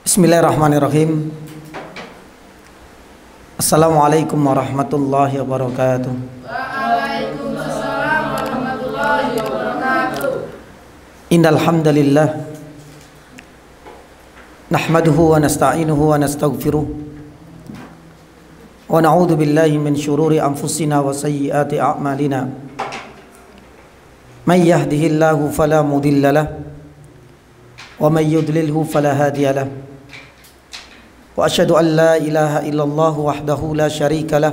Bismillahirrahmanirrahim. Assalamualaikum warahmatullahi wabarakatuh. Waalaikumsalam warahmatullahi wabarakatuh. Innal hamdalillah nahmaduhu wa nasta'inuhu wa nastaghfiruh wa na'udzu billahi min shururi anfusina wa sayyiati a'malina. May yahdihillahu fala mudilla lahu wa may yudlilhu fala hadiya lahu. Wa asyhadu an la ilaha illallah wahdahu la syarika lah,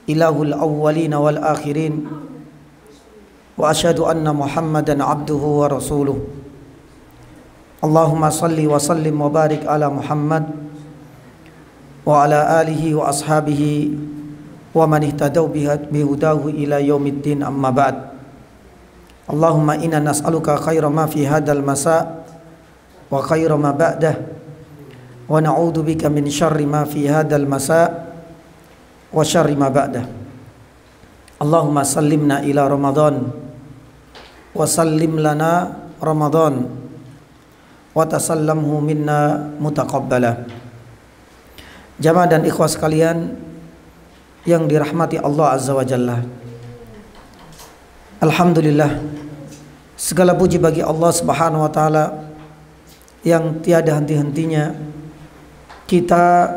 ilahul awwalin wal akhirin. Wa asyhadu anna Muhammadan abduhu wa rasuluh. Allahumma salli wa sallim wa barik ala Muhammad wa ala alihi wa ashabihi wa man ihtadaw bihudahu ila yaumiddin, amma ba'd. Allahumma inna nas'aluka khaira ma fi hadzal masa wa khaira ma ba'dah, wa na'udzu bika min syarri ma fi hadzal masa wa syarri ma ba'dah. Allahumma sallimna ila Ramadan wa sallim lana Ramadan wa tasallamhu minna mutaqabbala. Jamaah dan ikhwah sekalian yang dirahmati Allah Azza wa Jalla, alhamdulillah, segala puji bagi Allah Subhanahu wa taala yang tiada henti-hentinya kita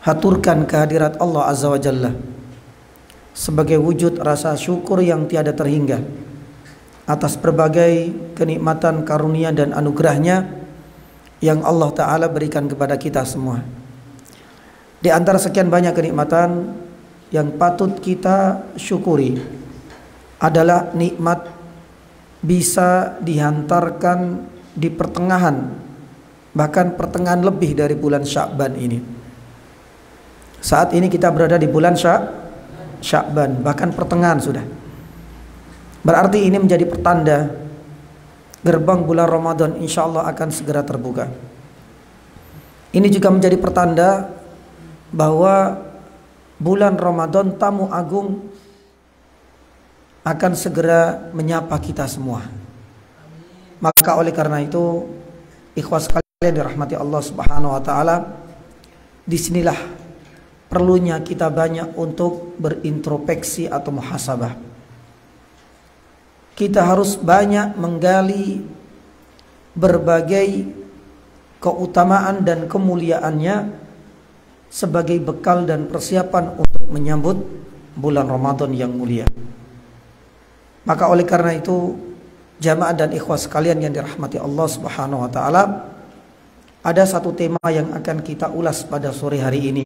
haturkan kehadirat Allah Azza wa Jalla sebagai wujud rasa syukur yang tiada terhingga atas berbagai kenikmatan, karunia dan anugerahnya yang Allah Ta'ala berikan kepada kita semua. Di antara sekian banyak kenikmatan yang patut kita syukuri adalah nikmat bisa dihantarkan di pertengahan, bahkan pertengahan lebih dari bulan Sya'ban ini. Saat ini kita berada di bulan Sya'ban, bahkan pertengahan sudah. Berarti ini menjadi pertanda gerbang bulan Ramadan insya Allah akan segera terbuka. Ini juga menjadi pertanda bahwa bulan Ramadan, tamu agung, akan segera menyapa kita semua. Maka oleh karena itu, ikhwas sekalian dirahmati Allah Subhanahu wa taala, disinilah perlunya kita banyak untuk berintrospeksi atau muhasabah. Kita harus banyak menggali berbagai keutamaan dan kemuliaannya sebagai bekal dan persiapan untuk menyambut bulan Ramadan yang mulia. Maka oleh karena itu, jamaah dan ikhwas sekalian yang dirahmati Allah Subhanahu wa taala, ada satu tema yang akan kita ulas pada sore hari ini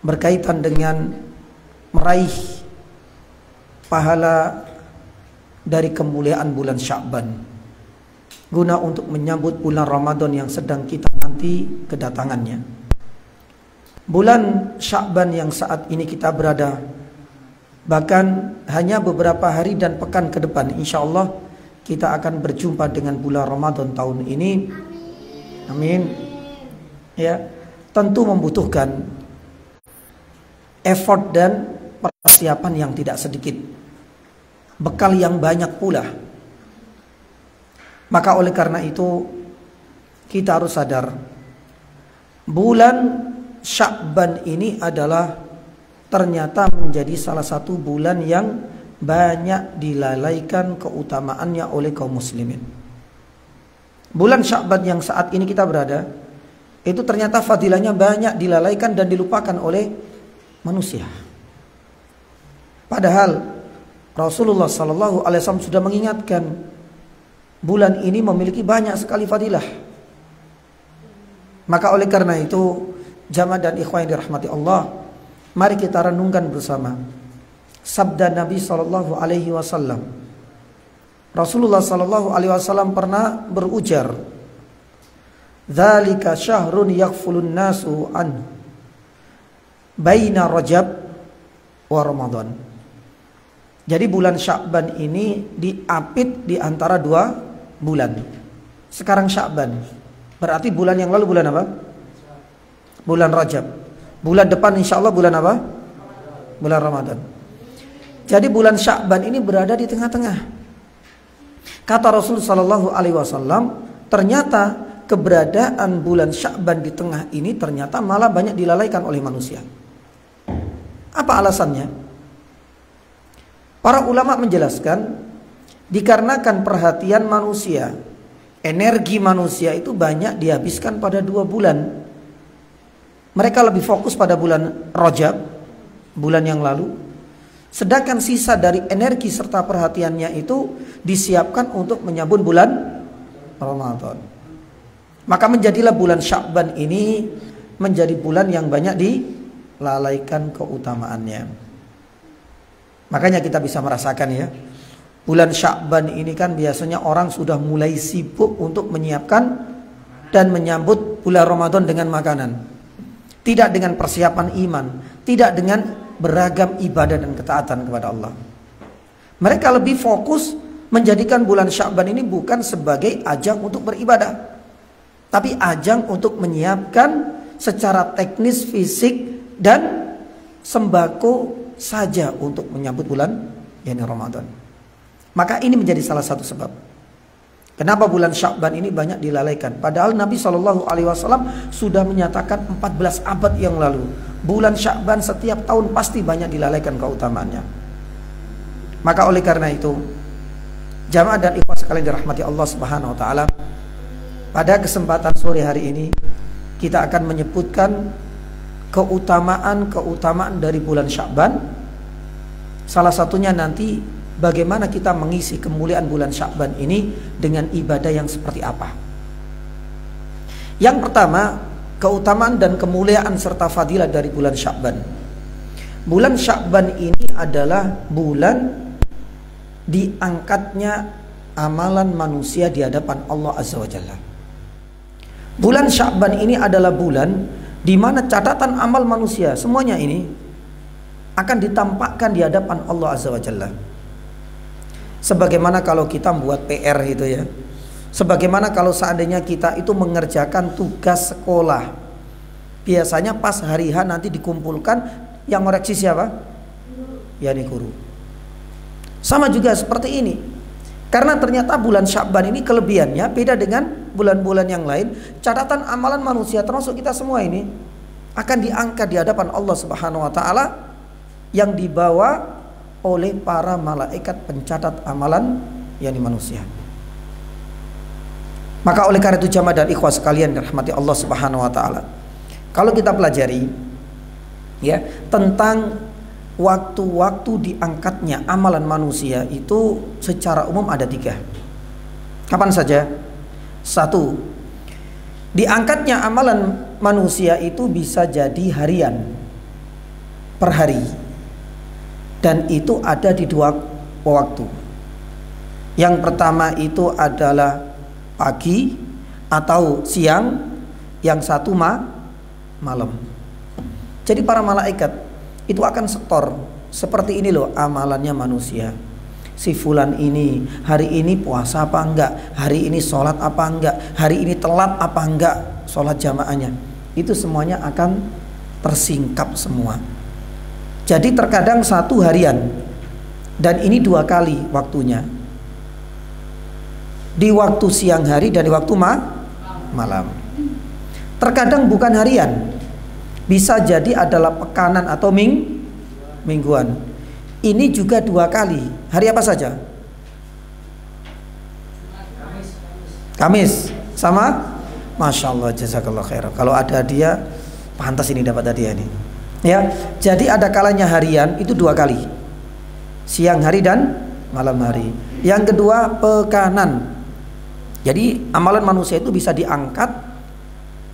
berkaitan dengan meraih pahala dari kemuliaan bulan Sya'ban guna untuk menyambut bulan Ramadan yang sedang kita nanti kedatangannya. Bulan Sya'ban yang saat ini kita berada, bahkan hanya beberapa hari dan pekan ke depan insya Allah kita akan berjumpa dengan bulan Ramadan tahun ini. Amin. Ya, tentu membutuhkan effort dan persiapan yang tidak sedikit, bekal yang banyak pula. Maka oleh karena itu kita harus sadar, bulan Sya'ban ini adalah ternyata menjadi salah satu bulan yang banyak dilalaikan keutamaannya oleh kaum muslimin. Bulan Sya'ban yang saat ini kita berada, itu ternyata fadilahnya banyak dilalaikan dan dilupakan oleh manusia. Padahal Rasulullah SAW sudah mengingatkan, bulan ini memiliki banyak sekali fadilah. Maka oleh karena itu, jamaah dan ikhwan yang dirahmati Allah, mari kita renungkan bersama sabda Nabi SAW. Rasulullah SAW pernah berujar, "Dzalika syahrun yaghfulun nasu an baina Rajab wa Ramadan." Jadi bulan Sya'ban ini diapit di antara dua bulan. Sekarang Sya'ban, berarti bulan yang lalu bulan apa? Bulan Rajab. Bulan depan insya Allah bulan apa? Bulan Ramadan. Jadi bulan Sya'ban ini berada di tengah-tengah. Kata Rasul sallallahu alaihi wasallam, ternyata keberadaan bulan Sya'ban di tengah ini ternyata malah banyak dilalaikan oleh manusia. Apa alasannya? Para ulama menjelaskan, dikarenakan perhatian manusia, energi manusia itu banyak dihabiskan pada 2 bulan. Mereka lebih fokus pada bulan Rajab, bulan yang lalu. Sedangkan sisa dari energi serta perhatiannya itu disiapkan untuk menyambut bulan Ramadan. Maka menjadilah bulan Sya'ban ini menjadi bulan yang banyak dilalaikan keutamaannya. Makanya kita bisa merasakan ya, bulan Sya'ban ini kan biasanya orang sudah mulai sibuk untuk menyiapkan dan menyambut bulan Ramadan dengan makanan. Tidak dengan persiapan iman, tidak dengan beragam ibadah dan ketaatan kepada Allah. Mereka lebih fokus menjadikan bulan Sya'ban ini bukan sebagai ajang untuk beribadah, tapi ajang untuk menyiapkan secara teknis, fisik, dan sembako saja untuk menyambut bulan yakni Ramadan. Maka ini menjadi salah satu sebab kenapa bulan Sya'ban ini banyak dilalaikan. Padahal Nabi SAW sudah menyatakan 14 abad yang lalu, bulan Sya'ban setiap tahun pasti banyak dilalaikan keutamaannya. Maka oleh karena itu, jamaah dan ikhwah sekalian dirahmati Allah Subhanahu wa taala, pada kesempatan sore hari ini kita akan menyebutkan keutamaan dari bulan Sya'ban. Salah satunya nanti bagaimana kita mengisi kemuliaan bulan Sya'ban ini dengan ibadah yang seperti apa. Yang pertama, keutamaan dan kemuliaan serta fadilah dari bulan Sya'ban. Bulan Sya'ban ini adalah bulan diangkatnya amalan manusia di hadapan Allah Azza wa Jalla. Bulan Sya'ban ini adalah bulan di mana catatan amal manusia semuanya ini akan ditampakkan di hadapan Allah Azza wa Jalla. Sebagaimana kalau kita membuat PR gitu ya. Sebagaimana kalau seandainya kita itu mengerjakan tugas sekolah. Biasanya pas hari H nanti dikumpulkan, yang ngoreksi siapa? Ya nih guru. Sama juga seperti ini. Karena ternyata bulan Sya'ban ini kelebihannya beda dengan bulan-bulan yang lain. Catatan amalan manusia termasuk kita semua ini akan diangkat di hadapan Allah Subhanahu wa taala yang dibawa oleh para malaikat pencatat amalan yakni manusia. Maka oleh karena itu jamaah dan ikhwah sekalian dirahmati Allah Subhanahu wa taala, kalau kita pelajari ya tentang waktu-waktu diangkatnya amalan manusia itu secara umum ada 3. Kapan saja? 1, diangkatnya amalan manusia itu bisa jadi harian, per hari, dan itu ada di 2 waktu. Yang pertama itu adalah pagi atau siang, yang satu malam. Jadi para malaikat itu akan setor seperti ini loh amalannya manusia. Si fulan ini hari ini puasa apa enggak, hari ini sholat apa enggak, hari ini telat apa enggak sholat jamaahnya. Itu semuanya akan tersingkap semua. Jadi terkadang 1 harian, dan ini 2 kali waktunya, di waktu siang hari dan di waktu malam. Terkadang bukan harian, bisa jadi adalah pekanan atau mingguan. Ini juga 2 kali. Hari apa saja? Kamis sama? Masya Allah, jazakallah khair. Kalau ada hadiah, pantas ini dapat hadiah ini. Ya, jadi ada kalanya harian itu 2 kali, siang hari dan malam hari. Yang kedua pekanan. Jadi amalan manusia itu bisa diangkat,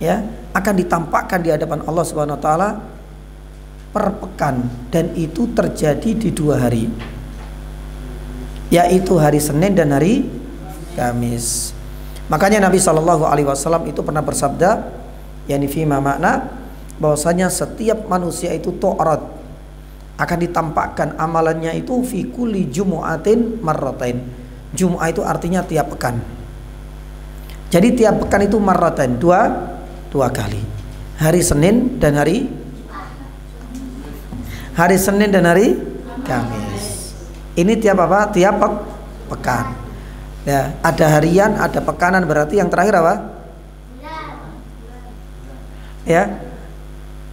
ya, akan ditampakkan di hadapan Allah Subhanahu wa taala per pekan, dan itu terjadi di 2 hari, yaitu hari Senin dan hari Kamis. Makanya Nabi SAW itu pernah bersabda, yakni fima makna, bahwasanya setiap manusia itu tu'rad, akan ditampakkan amalannya itu fi kulli jumu'atin marratain. Jumu'ah itu artinya tiap pekan. Jadi tiap pekan itu marratain, 2 kali. Hari Senin dan hari Senin dan hari Kamis. Ini tiap apa? Tiap pekan. Ya, ada harian, ada pekanan, berarti yang terakhir apa? ya,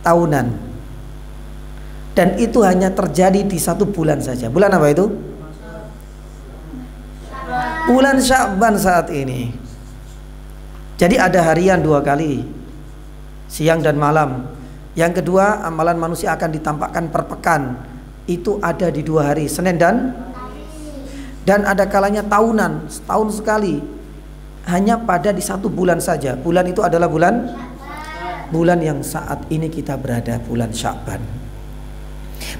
tahunan. Dan itu hanya terjadi di 1 bulan saja. Bulan apa itu? Bulan Sya'ban saat ini. Jadi ada harian 2 kali, siang dan malam. Yang kedua, amalan manusia akan ditampakkan per pekan. Itu ada di 2 hari, Senin dan ada kalanya tahunan, setahun sekali. Hanya pada di 1 bulan saja. Bulan itu adalah bulan yang saat ini kita berada, bulan Sya'ban.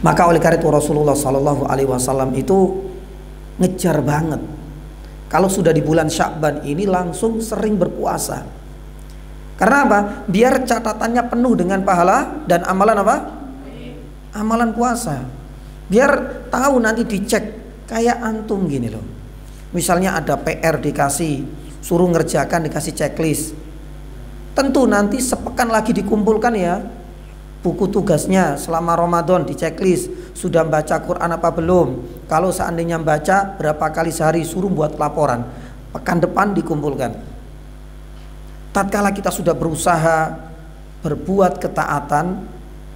Maka oleh karena itu Rasulullah SAW itu ngejar banget. Kalau sudah di bulan Sya'ban ini langsung sering berpuasa. Karena apa? Biar catatannya penuh dengan pahala dan amalan apa? Amalan puasa. Biar tahu nanti dicek. Kayak antum gini loh. Misalnya ada PR dikasih, suruh ngerjakan, dikasih checklist. Tentu nanti sepekan lagi dikumpulkan ya buku tugasnya selama Ramadan, di checklist. Sudah baca Quran apa belum? Kalau seandainya baca berapa kali sehari, suruh buat laporan. Pekan depan dikumpulkan. Tatkala kita sudah berusaha berbuat ketaatan,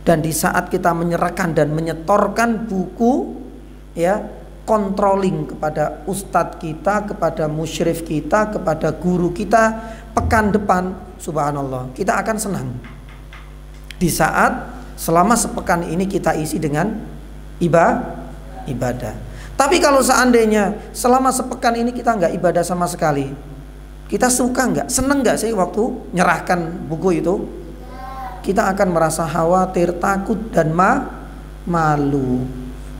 dan di saat kita menyerahkan dan menyetorkan buku, ya, controlling kepada ustadz kita, kepada musyrif kita, kepada guru kita, pekan depan, subhanallah, kita akan senang. Di saat selama sepekan ini kita isi dengan ibadah. Tapi kalau seandainya selama sepekan ini kita nggak ibadah sama sekali, kita suka nggak, seneng nggak sih waktu nyerahkan buku itu? Kita akan merasa khawatir, takut dan malu.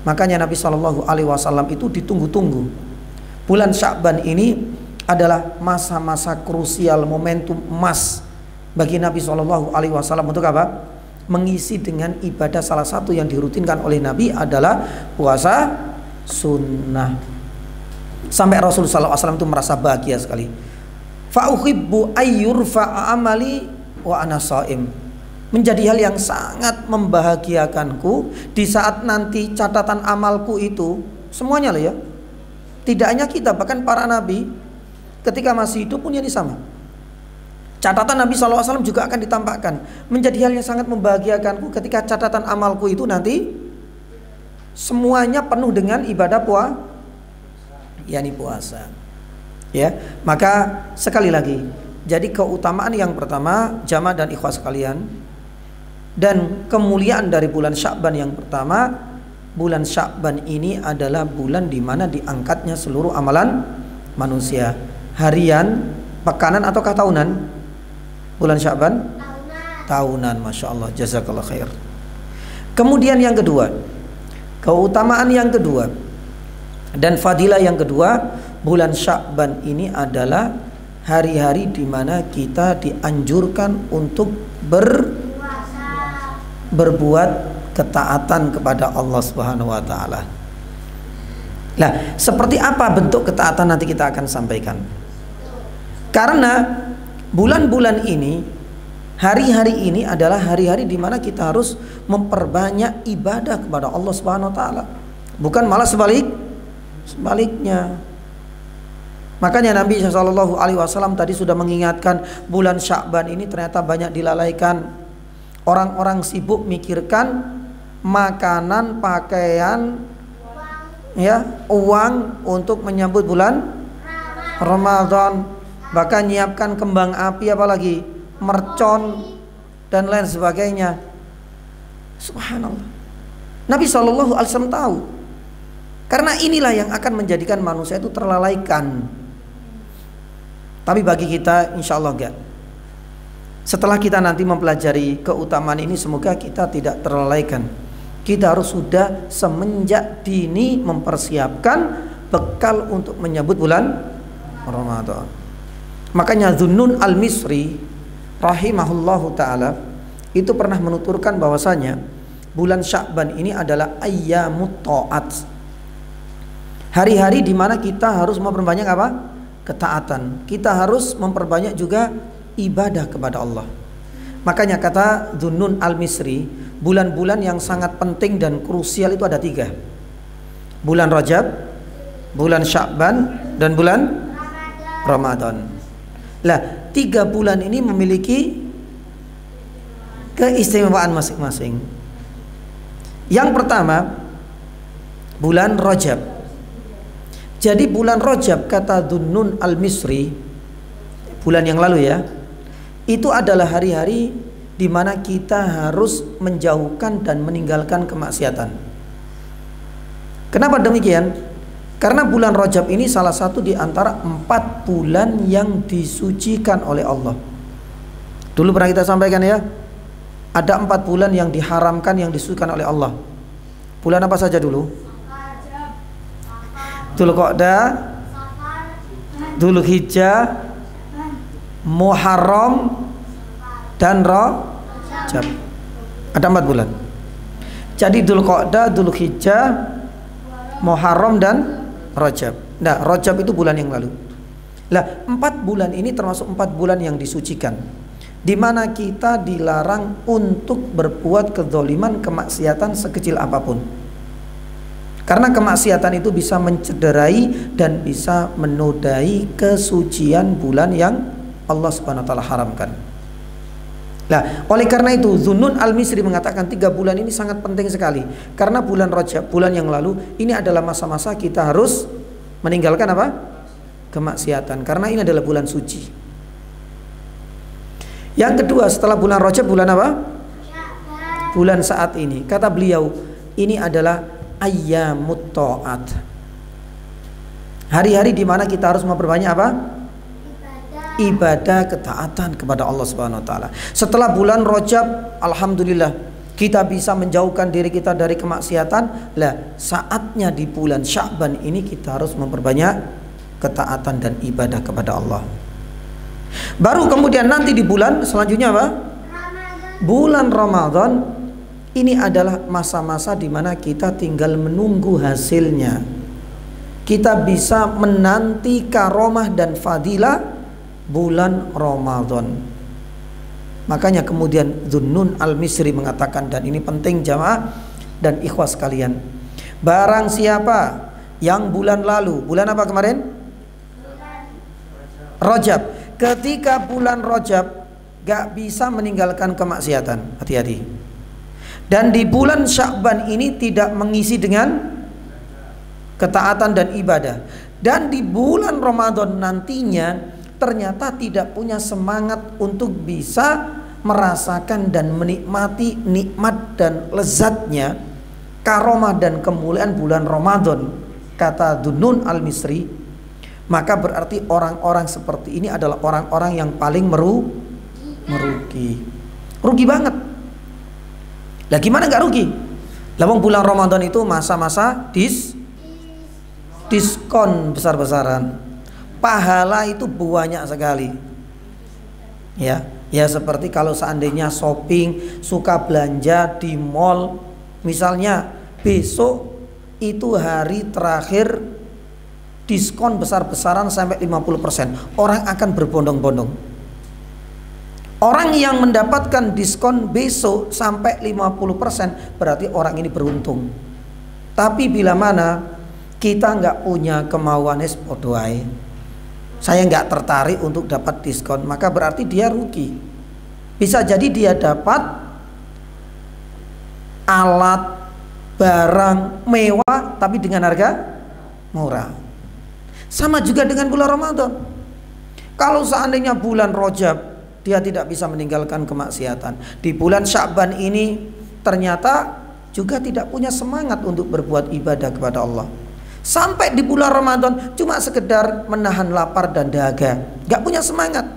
Makanya Nabi SAW itu ditunggu-tunggu. Bulan Sya'ban ini adalah masa-masa krusial, momentum emas bagi Nabi SAW untuk apa? Mengisi dengan ibadah. Salah satu yang dirutinkan oleh Nabi adalah puasa sunnah. Sampai Rasulullah SAW itu merasa bahagia sekali. Fa'uhibbu ayyurfa'a amali wa ana sha'im. Menjadi hal yang sangat membahagiakanku di saat nanti catatan amalku itu semuanya lah ya. Tidak hanya kita, bahkan para nabi ketika masih hidup pun ini sama. Catatan Nabi SAW juga akan ditampakkan. Menjadi hal yang sangat membahagiakanku ketika catatan amalku itu nanti semuanya penuh dengan ibadah puasa. Ya, maka sekali lagi, jadi keutamaan yang pertama, jamaah dan ikhwas sekalian, dan kemuliaan dari bulan Sya'ban yang pertama, bulan Sya'ban ini adalah bulan di mana diangkatnya seluruh amalan manusia. Harian, pekanan ataukah tahunan? Bulan Sya'ban? Tahunan, masya Allah, jazakallah khair. Kemudian yang kedua, keutamaan yang kedua dan fadilah yang kedua, bulan Sya'ban ini adalah hari-hari di mana kita dianjurkan untuk berbuat ketaatan kepada Allah Subhanahu wa taala. Nah, seperti apa bentuk ketaatan nanti kita akan sampaikan. Karena bulan-bulan ini, hari-hari ini adalah hari-hari di mana kita harus memperbanyak ibadah kepada Allah Subhanahu wa taala. Bukan malah sebaliknya. Makanya Nabi SAW tadi sudah mengingatkan bulan Sya'ban ini ternyata banyak dilalaikan. Orang-orang sibuk mikirkan makanan, pakaian, ya, uang untuk menyambut bulan Ramadan. Bahkan nyiapkan kembang api, apalagi mercon dan lain sebagainya. Subhanallah. Nabi SAW tahu. Karena inilah yang akan menjadikan manusia itu terlalaikan. Tapi bagi kita insya Allah enggak. Setelah kita nanti mempelajari keutamaan ini, semoga kita tidak terlalaikan. Kita harus sudah semenjak dini mempersiapkan bekal untuk menyambut bulan Ramadan. Makanya Dhunnun al-Misri rahimahullahu ta'ala itu pernah menuturkan bahwasanya bulan Sya'ban ini adalah ayyamut ta'at. Hari-hari di mana kita harus memperbanyak apa? Ketaatan. Kita harus memperbanyak juga ibadah kepada Allah. Makanya kata Dhunnun al-Misri, bulan-bulan yang sangat penting dan krusial itu ada 3. Bulan Rajab, bulan Sya'ban, dan bulan Ramadan. Lah, 3 bulan ini memiliki keistimewaan masing-masing. Yang pertama, bulan Rajab. Jadi bulan Rajab, kata Dhunnun al-Misri, bulan yang lalu ya, itu adalah hari-hari di mana kita harus menjauhkan dan meninggalkan kemaksiatan. Kenapa demikian? Karena bulan Rajab ini salah satu di antara 4 bulan yang disucikan oleh Allah. Dulu pernah kita sampaikan ya, ada 4 bulan yang diharamkan, yang disucikan oleh Allah. Bulan apa saja dulu? Dzulqa'dah, Dzulhijjah, Muharram, dan Rajab. Ada 4 bulan. Jadi Dzulqa'dah, Dzulhijjah, Muharram, dan Rajab. Nah, Rajab itu bulan yang lalu. Lah, 4 bulan ini termasuk 4 bulan yang disucikan, di mana kita dilarang untuk berbuat kedzaliman, kemaksiatan sekecil apapun. Karena kemaksiatan itu bisa mencederai dan bisa menodai kesucian bulan yang Allah Subhanahu wa taala haramkan. Nah, oleh karena itu Dhunnun al-Misri mengatakan 3 bulan ini sangat penting sekali. Karena bulan Rajab, bulan yang lalu, ini adalah masa-masa kita harus meninggalkan apa? Kemaksiatan. Karena ini adalah bulan suci. Yang kedua, setelah bulan Rajab, bulan apa? Bulan saat ini. Kata beliau, ini adalah ayyamut ta'at. Hari-hari di mana kita harus memperbanyak apa? Ibadah ketaatan kepada Allah Subhanahu wa taala. Setelah bulan Rajab, alhamdulillah kita bisa menjauhkan diri kita dari kemaksiatan. Lah, saatnya di bulan Sya'ban ini kita harus memperbanyak ketaatan dan ibadah kepada Allah. Baru kemudian nanti di bulan selanjutnya apa? Bulan Ramadan. Ini adalah masa-masa di mana kita tinggal menunggu hasilnya. Kita bisa menanti karomah dan fadilah bulan Ramadan. Makanya kemudian Dhunnun al-Misri mengatakan, dan ini penting jamaah dan ikhwas kalian, barang siapa yang bulan lalu, bulan apa kemarin? Rajab. Ketika bulan Rajab gak bisa meninggalkan kemaksiatan, hati-hati. Dan di bulan Sya'ban ini tidak mengisi dengan ketaatan dan ibadah. Dan di bulan Ramadan nantinya ternyata tidak punya semangat untuk bisa merasakan dan menikmati nikmat dan lezatnya karomah dan kemuliaan bulan Ramadan, kata Dhunnun al-Misri, maka berarti orang-orang seperti ini adalah orang-orang yang paling merugi. Rugi banget. Lah gimana nggak rugi? Lawang bulan Ramadan itu masa-masa diskon besar-besaran. Pahala itu banyak sekali. Ya seperti kalau seandainya shopping, suka belanja di mall, misalnya besok itu hari terakhir diskon besar-besaran sampai 50%. Orang akan berbondong-bondong. Orang yang mendapatkan diskon besok sampai 50% berarti orang ini beruntung. Tapi bila mana kita nggak punya kemauan podoai, saya nggak tertarik untuk dapat diskon, maka berarti dia rugi. Bisa jadi dia dapat alat barang mewah tapi dengan harga murah. Sama juga dengan bulan Ramadan. Kalau seandainya bulan Rajab dia tidak bisa meninggalkan kemaksiatan, di bulan Sya'ban ini ternyata juga tidak punya semangat untuk berbuat ibadah kepada Allah. Sampai di bulan Ramadan cuma sekedar menahan lapar dan dahaga, gak punya semangat.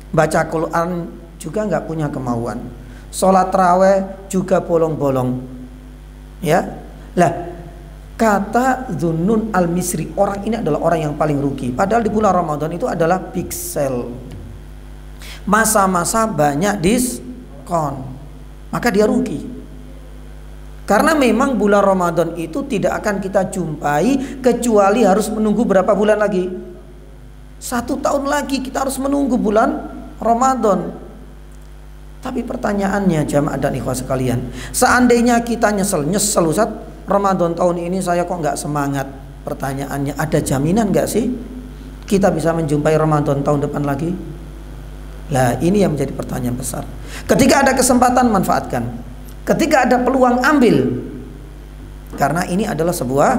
Baca Quran juga gak punya kemauan. Sholat tarawih juga bolong-bolong. Ya, lah kata Dhunnun al-Misri, orang ini adalah orang yang paling rugi. Padahal di bulan Ramadan itu adalah big sale, masa-masa banyak diskon, maka dia rugi. Karena memang bulan Ramadan itu tidak akan kita jumpai kecuali harus menunggu berapa bulan lagi? 1 tahun lagi kita harus menunggu bulan Ramadan. Tapi pertanyaannya jamaah dan ikhwas sekalian, seandainya kita nyesel Ustaz, Ramadan tahun ini saya kok nggak semangat. Pertanyaannya, ada jaminan nggak sih kita bisa menjumpai Ramadan tahun depan lagi? Lah ini yang menjadi pertanyaan besar. Ketika ada kesempatan manfaatkan, ketika ada peluang ambil, karena ini adalah sebuah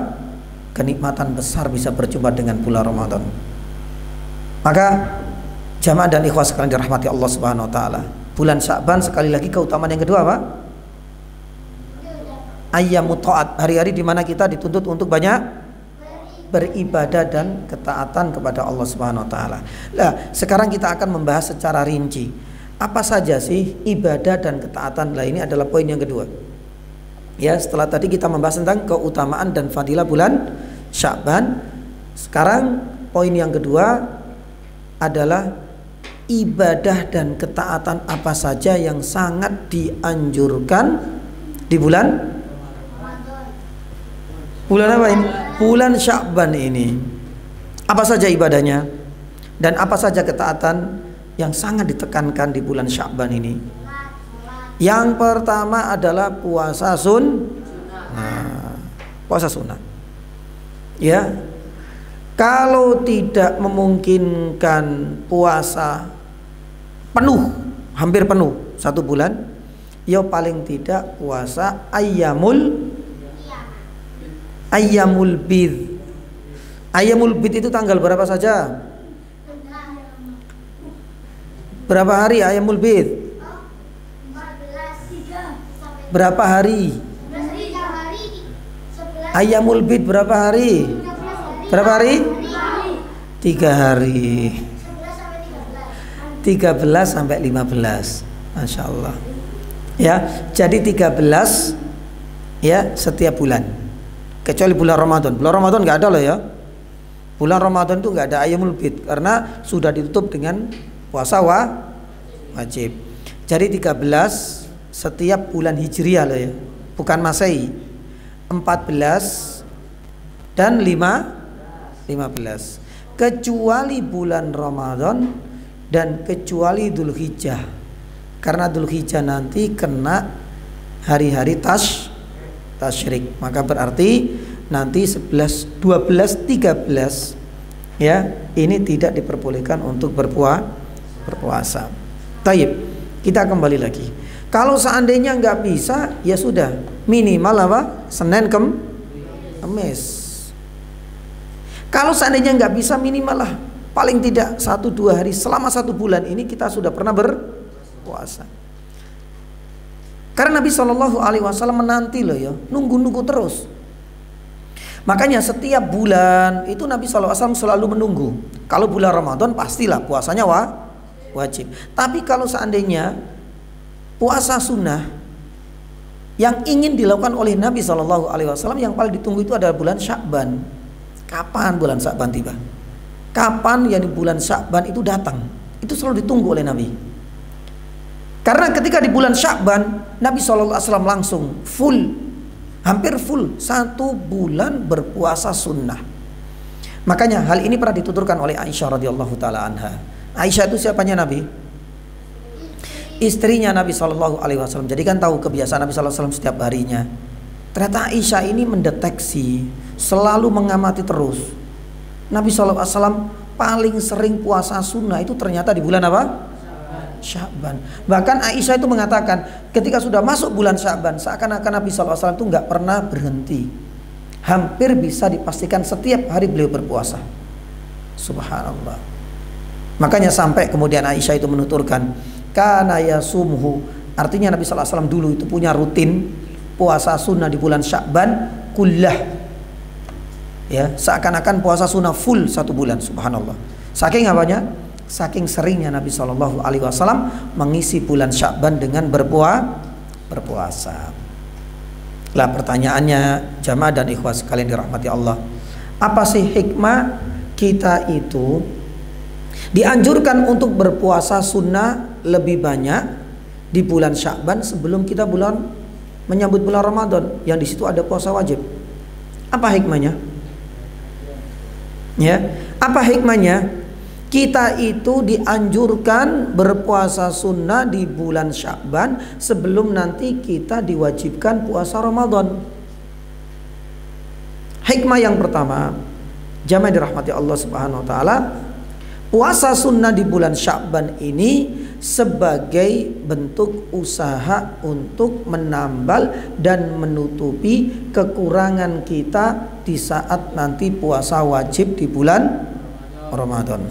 kenikmatan besar bisa berjumpa dengan bulan Ramadan. Maka jamaah dan ikhwah sekalian dirahmati Allah Subhanahu wa taala, bulan Sya'ban sekali lagi keutamaan yang kedua apa? Ayyamut ta'at, hari-hari di mana kita dituntut untuk banyak beribadah dan ketaatan kepada Allah Subhanahu wa taala. Nah, sekarang kita akan membahas secara rinci apa saja sih ibadah dan ketaatan. Lah ini adalah poin yang kedua. Ya, setelah tadi kita membahas tentang keutamaan dan fadilah bulan Sya'ban, sekarang poin yang kedua adalah ibadah dan ketaatan apa saja yang sangat dianjurkan di bulan apa ini? Bulan Sya'ban ini. Apa saja ibadahnya dan apa saja ketaatan yang sangat ditekankan di bulan Sya'ban ini? Yang pertama adalah puasa puasa sunnah. Ya. Kalau tidak memungkinkan puasa penuh, hampir penuh 1 bulan, ya paling tidak puasa ayyamul bid. Ayyamul bid itu tanggal berapa saja? Berapa hari ayyamul bid? Berapa hari? Ayyamul bid berapa hari? Berapa hari? 3 hari. 13 sampai 15. Masya Allah. Ya, jadi 13 ya setiap bulan. Kecuali bulan Ramadan. Bulan Ramadan nggak ada loh ya. Bulan Ramadan itu nggak ada ayyamul bid karena sudah ditutup dengan puasa wajib. Jadi 13 setiap bulan Hijriah loh ya, bukan Masehi. 14 dan 15. Kecuali bulan Ramadan dan kecuali Dzulhijjah. Karena Dzulhijjah nanti kena hari-hari tasyrik, maka berarti nanti 11, 12, 13 ya, ini tidak diperbolehkan untuk berpuasa. Taib, kita kembali lagi. Kalau seandainya nggak bisa, ya sudah, minimal apa? Senin Kamis. Kalau seandainya nggak bisa, minimal lah paling tidak 1-2 hari selama 1 bulan ini kita sudah pernah berpuasa. Karena Nabi Shallallahu Alaihi Wasallam menanti loh ya, nunggu terus. Makanya setiap bulan itu Nabi Shallallahu Alaihi Wasallam selalu menunggu. Kalau bulan Ramadan pastilah puasanya wajib. Tapi kalau seandainya puasa sunnah yang ingin dilakukan oleh Nabi Shallallahu Alaihi Wasallam, yang paling ditunggu itu adalah bulan Sya'ban. Kapan bulan Sya'ban tiba? Kapan yang di bulan Sya'ban itu datang? Itu selalu ditunggu oleh Nabi. Karena ketika di bulan Sya'ban, Nabi SAW langsung hampir full 1 bulan berpuasa sunnah. Makanya hal ini pernah dituturkan oleh Aisyah radhiyallahu taala anha. Aisyah itu siapanya Nabi? Istrinya Nabi SAW. Jadi kan tahu kebiasaan Nabi SAW setiap harinya. Ternyata Aisyah ini mendeteksi, selalu mengamati terus. Nabi SAW paling sering puasa sunnah itu ternyata di bulan apa? Sya'ban. Bahkan Aisyah itu mengatakan ketika sudah masuk bulan Sya'ban, seakan-akan Nabi SAW itu nggak pernah berhenti. Hampir bisa dipastikan setiap hari beliau berpuasa. Subhanallah. Makanya sampai kemudian Aisyah itu menuturkan, kana yasumhu, artinya Nabi SAW dulu itu punya rutin puasa sunnah di bulan Sya'ban kullah. Ya, seakan-akan puasa sunnah full 1 bulan. Subhanallah. Saking apanya? Saking seringnya Nabi Shallallahu Alaihi Wasallam mengisi bulan Sya'ban dengan berpuasa. Lah pertanyaannya jamaah dan ikhwah sekalian dirahmati Allah, apa sih hikmah kita itu dianjurkan untuk berpuasa sunnah lebih banyak di bulan Sya'ban sebelum kita menyambut bulan Ramadan yang di situ ada puasa wajib? Apa hikmahnya? Ya, apa hikmahnya? Kita itu dianjurkan berpuasa sunnah di bulan Sya'ban sebelum nanti kita diwajibkan puasa Ramadan. Hikmah yang pertama, jamaah dirahmati Allah Subhanahu wa taala, puasa sunnah di bulan Sya'ban ini sebagai bentuk usaha untuk menambal dan menutupi kekurangan kita di saat nanti puasa wajib di bulan Ramadan.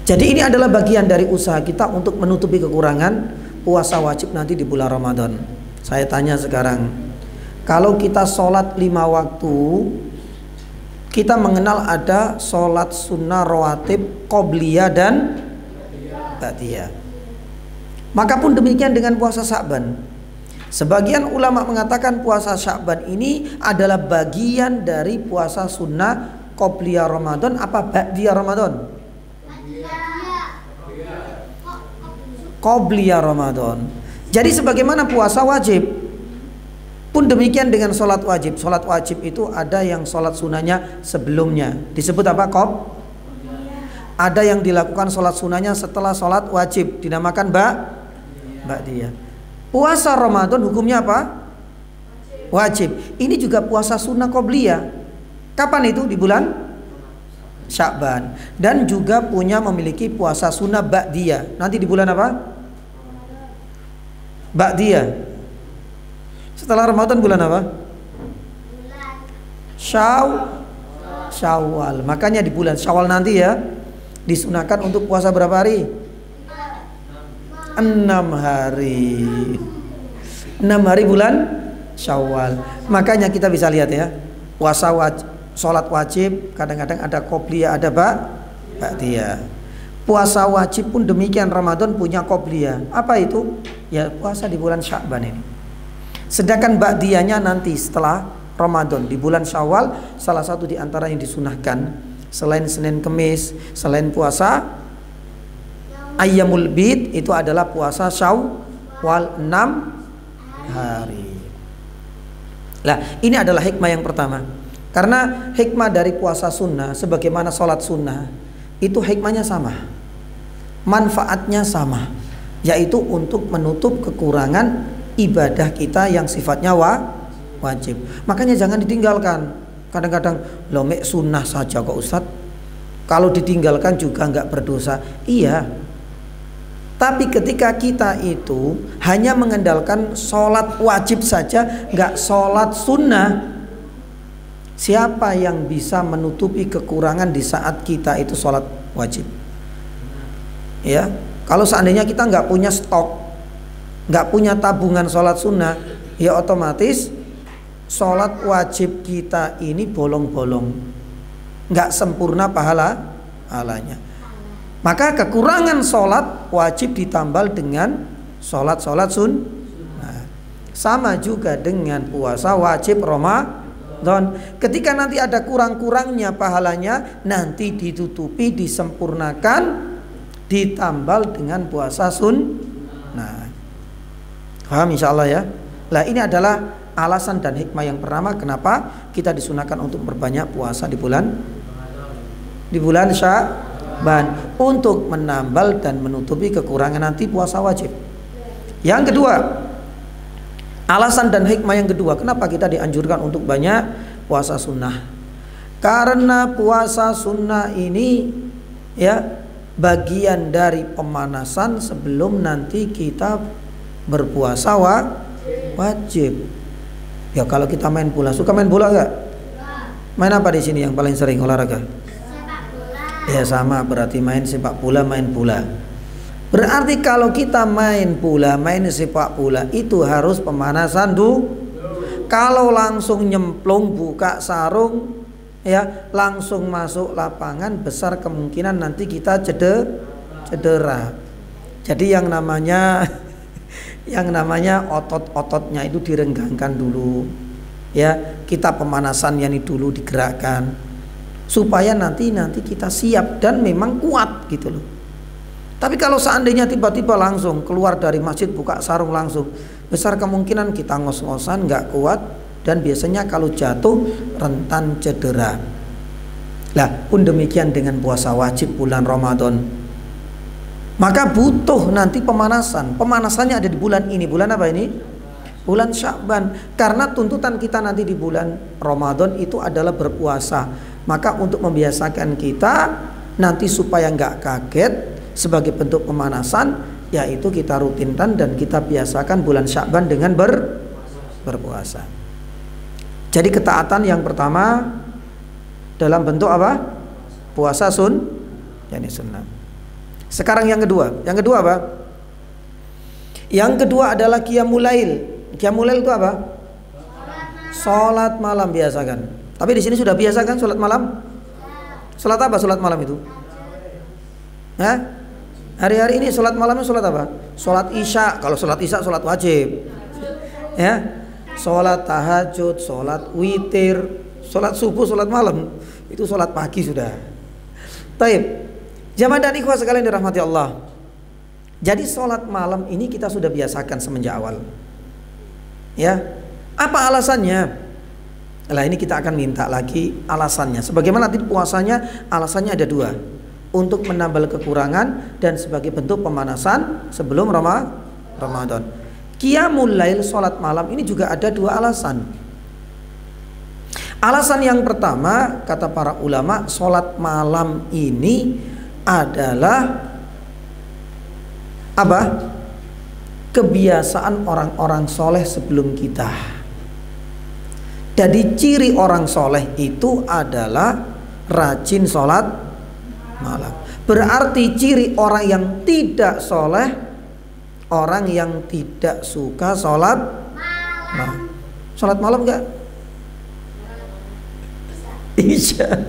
Jadi ini adalah bagian dari usaha kita untuk menutupi kekurangan puasa wajib nanti di bulan Ramadan. Saya tanya sekarang, kalau kita sholat 5 waktu, kita mengenal ada sholat sunnah rawatib, qobliyah dan ba'diyah. Maka pun demikian dengan puasa Sya'ban. Sebagian ulama mengatakan puasa Sya'ban ini adalah bagian dari puasa sunnah qobliyah Ramadan apa ba'diyah Ramadan? Qobliyah Ramadan. Jadi sebagaimana puasa wajib, pun demikian dengan sholat wajib. Sholat wajib itu ada yang sholat sunnahnya sebelumnya, disebut apa? Ada yang dilakukan sholat sunnahnya setelah sholat wajib, dinamakan ba'diyah. Puasa Ramadan hukumnya apa? Wajib. Ini juga puasa sunnah qobliyah. Kapan itu? Di bulan Sya'ban. Dan juga memiliki puasa sunnah ba'diyah. Nanti di bulan apa? Ba'diyah. Setelah Ramadan bulan apa? Syawal. Makanya di bulan Syawal nanti ya disunahkan untuk puasa berapa hari? 6 hari. 6 hari bulan Syawal. Makanya kita bisa lihat ya, puasa sholat wajib kadang-kadang ada qobliyah, ada ba'diyah. Puasa wajib pun demikian, Ramadan punya qobliyah. Apa itu? Ya puasa di bulan Sya'ban ini. Sedangkan ba'diyahnya nanti setelah Ramadan di bulan Syawal, salah satu di antara yang disunahkan selain Senin Kemis, selain puasa Ayyamul Bid, itu adalah puasa Syawal 6 hari. Nah, ini adalah hikmah yang pertama. Karena hikmah dari puasa sunnah sebagaimana sholat sunnah itu hikmahnya sama, manfaatnya sama, yaitu untuk menutup kekurangan ibadah kita yang sifatnya wajib. Makanya jangan ditinggalkan. Kadang-kadang lomek sunnah saja kok Ustadz, kalau ditinggalkan juga nggak berdosa. Iya, tapi ketika kita itu hanya mengandalkan sholat wajib saja, nggak sholat sunnah, siapa yang bisa menutupi kekurangan di saat kita itu sholat wajib? Ya, kalau seandainya kita nggak punya stok, nggak punya tabungan sholat sunnah, ya otomatis sholat wajib kita ini bolong-bolong, nggak sempurna pahalanya. Maka kekurangan sholat wajib ditambal dengan sholat sunnah. Sama juga dengan puasa wajib Ramadan. Ketika nanti ada kurang-kurangnya pahalanya, nanti ditutupi, disempurnakan, ditambal dengan puasa sunnah. Paham insyaallah ya. Nah, ini adalah alasan dan hikmah yang pertama kenapa kita disunahkan untuk berbanyak puasa di bulan Sya'ban, untuk menambal dan menutupi kekurangan nanti puasa wajib. Yang kedua, alasan dan hikmah yang kedua kenapa kita dianjurkan untuk banyak puasa sunnah. Karena puasa sunnah ini ya bagian dari pemanasan sebelum nanti kita berpuasa wajib. Ya kalau kita main bola, suka main bola nggak? Main apa di sini yang paling sering olahraga? Sepak bola. Ya sama, berarti main sepak bola, main bola. Berarti kalau kita main bola, main sepak bola itu harus pemanasan dulu. Kalau langsung nyemplung, buka sarung, ya langsung masuk lapangan, besar kemungkinan nanti kita cedera. Jadi yang namanya otot-ototnya itu direnggangkan dulu, ya kita pemanasan yang dulu digerakkan supaya nanti kita siap dan memang kuat gitu loh. Tapi kalau seandainya tiba-tiba langsung keluar dari masjid buka sarung langsung, besar kemungkinan kita ngos-ngosan nggak kuat dan biasanya kalau jatuh rentan cedera. Lah pun demikian dengan puasa wajib bulan Ramadan. Maka butuh nanti pemanasan. Pemanasannya ada di bulan ini. Bulan apa ini? Bulan Sya'ban. Karena tuntutan kita nanti di bulan Ramadan itu adalah berpuasa. Maka untuk membiasakan kita nanti supaya nggak kaget, sebagai bentuk pemanasan, yaitu kita rutinkan dan kita biasakan bulan Sya'ban dengan berpuasa. Jadi ketaatan yang pertama dalam bentuk apa? Puasa yakni sunnah. Sekarang yang kedua. Yang kedua apa? Yang kedua adalah qiyamul lail. Qiyamul lail itu apa? Salat malam biasakan. Tapi di sini sudah biasa kan salat malam? Salat apa salat malam itu? Hah? Hari-hari ini salat malamnya salat apa? Salat Isya. Kalau salat Isya salat wajib. Ya. Salat tahajud, salat witir, salat subuh, salat malam. Itu salat pagi sudah. Taib. Jamaah dan ikhwah sekalian dirahmati Allah. Jadi salat malam ini kita sudah biasakan semenjak awal. Ya. Apa alasannya? Nah ini kita akan minta lagi alasannya. Sebagaimana nanti puasanya, alasannya ada dua. Untuk menambal kekurangan dan sebagai bentuk pemanasan sebelum Ramadan. Qiyamul lail, salat malam ini juga ada dua alasan. Alasan yang pertama, kata para ulama, salat malam ini adalah apa? Kebiasaan orang-orang soleh sebelum kita. Jadi ciri orang soleh itu adalah rajin sholat malam. Berarti ciri orang yang tidak soleh, orang yang tidak suka sholat malam. Sholat malam enggak? Isya.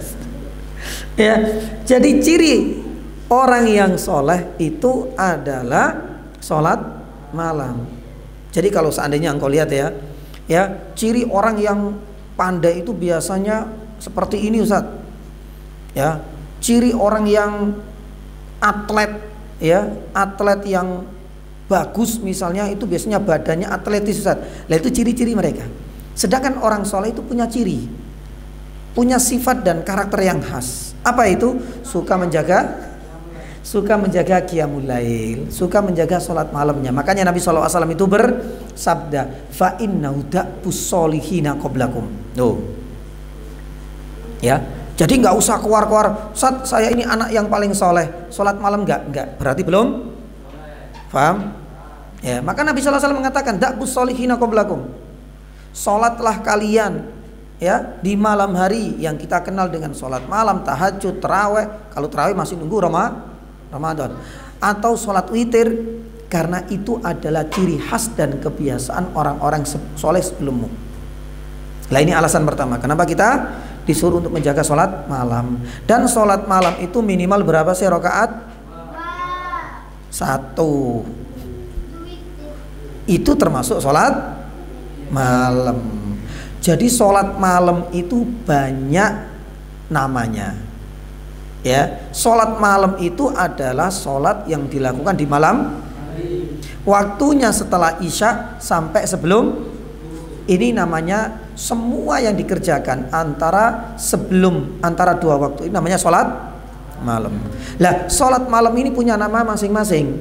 Ya, jadi ciri orang yang soleh itu adalah sholat malam. Jadi kalau seandainya engkau lihat ya, ciri orang yang pandai itu biasanya seperti ini Ustaz. Ya, ciri orang yang atlet yang bagus misalnya itu biasanya badannya atletis Ustaz. Nah itu ciri-ciri mereka. Sedangkan orang soleh itu punya ciri, punya sifat dan karakter yang khas. Apa itu? Suka menjaga qiyamul lail, suka menjaga sholat malamnya. Makanya Nabi SAW itu bersabda, fa innahu da'bus solihina qablakum. Tuh. Ya. Jadi nggak usah keluar-keluar, Ustaz saya ini anak yang paling soleh, sholat malam enggak. Berarti belum paham? Ya, maka Nabi SAW mengatakan da'bus solihina qablakum. Sholatlah kalian ya di malam hari yang kita kenal dengan sholat malam, tahajud, tarawih. Kalau tarawih masih nunggu Ramadan, atau sholat witir, karena itu adalah ciri khas dan kebiasaan orang-orang soleh sebelummu. Nah ini alasan pertama kenapa kita disuruh untuk menjaga sholat malam. Dan sholat malam itu minimal berapa sih rakaat? 1. Itu termasuk sholat malam. Jadi sholat malam itu banyak namanya. Ya, sholat malam itu adalah sholat yang dilakukan di malam. Waktunya setelah Isya sampai sebelum. Ini namanya semua yang dikerjakan antara dua waktu ini namanya sholat malam. Lah, sholat malam ini punya nama masing-masing.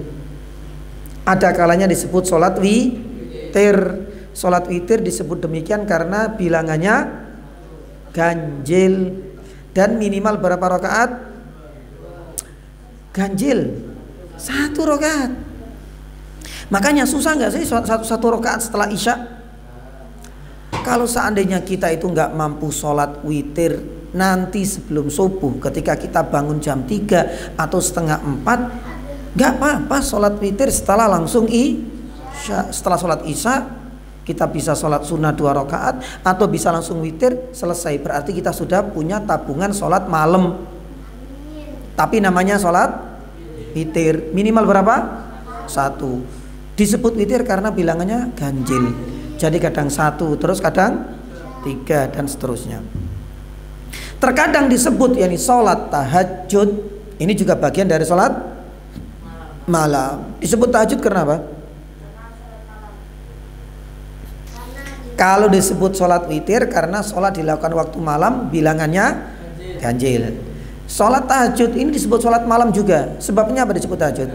Ada kalanya disebut sholat witir. Sholat witir disebut demikian karena bilangannya ganjil. Dan minimal berapa rakaat? Ganjil 1 rakaat. Makanya susah nggak sih satu rakaat setelah Isya? Kalau seandainya kita itu nggak mampu sholat witir nanti sebelum subuh, ketika kita bangun jam 3 atau setengah 4, nggak apa-apa sholat witir setelah langsung Isya. Setelah sholat Isya kita bisa sholat sunnah 2 rakaat atau bisa langsung witir selesai. Berarti kita sudah punya tabungan sholat malam. Tapi namanya sholat witir. Minimal berapa? 1. Disebut witir karena bilangannya ganjil. Jadi kadang 1, terus kadang 3 dan seterusnya. Terkadang disebut yakni sholat tahajud. Ini juga bagian dari sholat malam. Disebut tahajud karena apa? Kalau disebut sholat witir karena sholat dilakukan waktu malam, bilangannya ganjil. Sholat tahajud ini disebut sholat malam juga. Sebabnya apa disebut tahajud?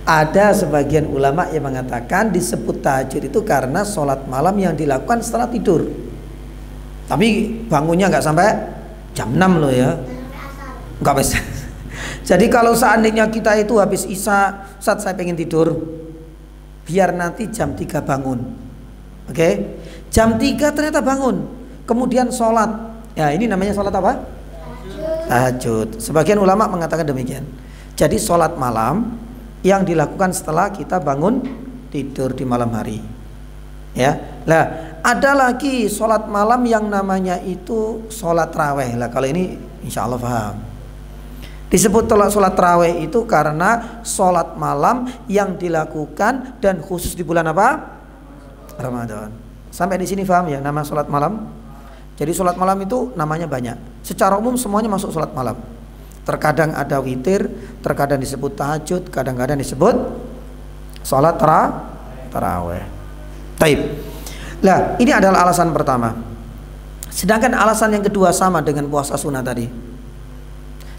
Ada sebagian ulama yang mengatakan disebut tahajud itu karena sholat malam yang dilakukan setelah tidur. Tapi bangunnya nggak sampai jam 6 loh ya. Nggak bisa. Jadi kalau seandainya kita itu habis isya, saat saya pengen tidur, biar nanti jam 3 bangun. Oke? Jam 3 ternyata bangun. Kemudian sholat. Ya ini namanya sholat apa? Tahajud. Sebagian ulama mengatakan demikian. Jadi sholat malam yang dilakukan setelah kita bangun tidur di malam hari. Ya, lah ada lagi sholat malam yang namanya itu sholat taraweh. Lah kalau ini insya Allah paham. Disebut sholat taraweh itu karena sholat malam yang dilakukan dan khusus di bulan apa? Ramadan. Sampai di sini paham ya nama sholat malam? Jadi sholat malam itu namanya banyak. Secara umum semuanya masuk sholat malam. Terkadang ada witir, terkadang disebut tahajud, kadang-kadang disebut sholat taraweh. Taib. Nah, ini adalah alasan pertama. Sedangkan alasan yang kedua sama dengan puasa sunnah tadi.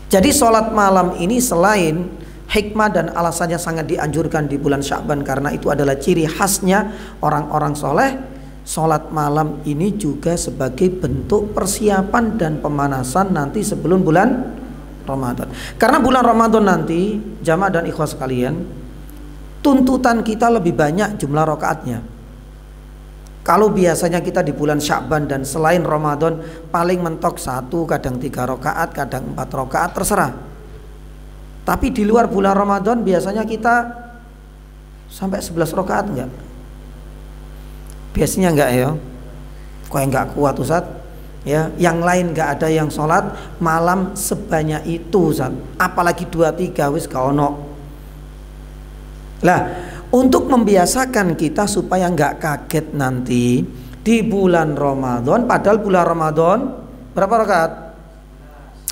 Jadi sholat malam ini selain hikmah dan alasannya sangat dianjurkan di bulan Sya'ban karena itu adalah ciri khasnya orang-orang soleh. Sholat malam ini juga sebagai bentuk persiapan dan pemanasan nanti sebelum bulan Ramadan. Karena bulan Ramadan nanti, jamaah dan ikhwas sekalian, tuntutan kita lebih banyak jumlah rakaatnya. Kalau biasanya kita di bulan Sya'ban dan selain Ramadan paling mentok 1, kadang 3 rakaat, kadang 4 rakaat, terserah. Tapi di luar bulan Ramadan biasanya kita sampai 11 rakaat enggak? Biasanya enggak ya? Kok enggak kuat Ustaz? Ya, yang lain enggak ada yang sholat malam sebanyak itu Ustaz. Apalagi 2-3 wis gak ono. Lah, untuk membiasakan kita supaya nggak kaget nanti di bulan Ramadan, padahal bulan Ramadan berapa rakaat?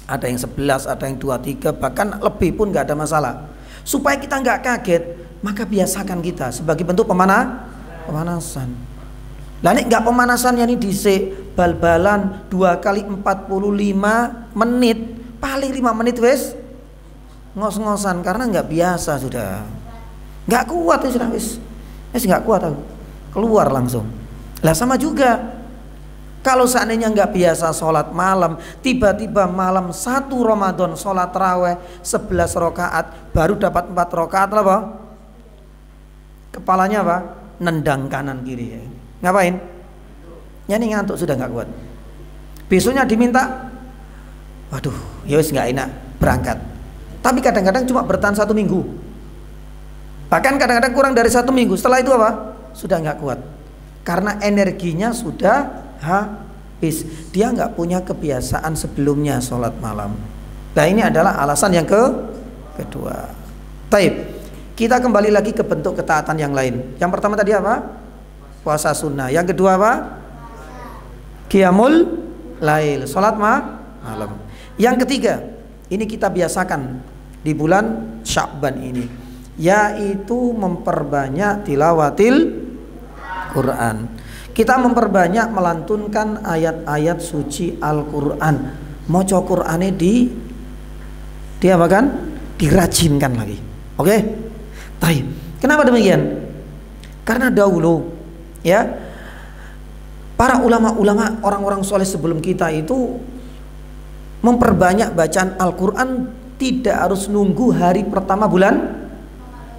Ada yang 11, ada yang 2-3, bahkan lebih pun nggak ada masalah. Supaya kita nggak kaget, maka biasakan kita sebagai bentuk pemanasan. Lah nek nggak pemanasannya nih dhisik bal-balan 2 kali 45 menit, paling 5 menit wes ngos-ngosan karena nggak biasa sudah. Nggak kuat ya sudah wis nggak kuat aku keluar langsung. Lah sama juga kalau seandainya nggak biasa sholat malam, tiba-tiba malam 1 Ramadan sholat taraweh 11 rakaat baru dapat 4 rakaat apa? Kepalanya apa? Nendang kanan kiri ya. Ngapain? Ya ini ngantuk sudah nggak kuat. Besoknya diminta, waduh ya wis nggak enak berangkat. Tapi kadang-kadang cuma bertahan 1 minggu. Bahkan kadang-kadang kurang dari 1 minggu. Setelah itu apa? Sudah nggak kuat. Karena energinya sudah habis. Dia nggak punya kebiasaan sebelumnya sholat malam. Nah ini adalah alasan yang kedua. Taib. Kita kembali lagi ke bentuk ketaatan yang lain. Yang pertama tadi apa? Puasa sunnah. Yang kedua apa? Qiyamul lail. Sholat malam. Yang ketiga, ini kita biasakan di bulan Sya'ban ini, yaitu memperbanyak tilawatil Quran. Kita memperbanyak melantunkan ayat-ayat suci Al-Quran. Maca Qur'ane apa kan? Dirajinkan lagi. Oke? Baik. Kenapa demikian? Karena dahulu ya para ulama-ulama, orang-orang soleh sebelum kita itu memperbanyak bacaan Al-Quran. Tidak harus nunggu hari pertama bulan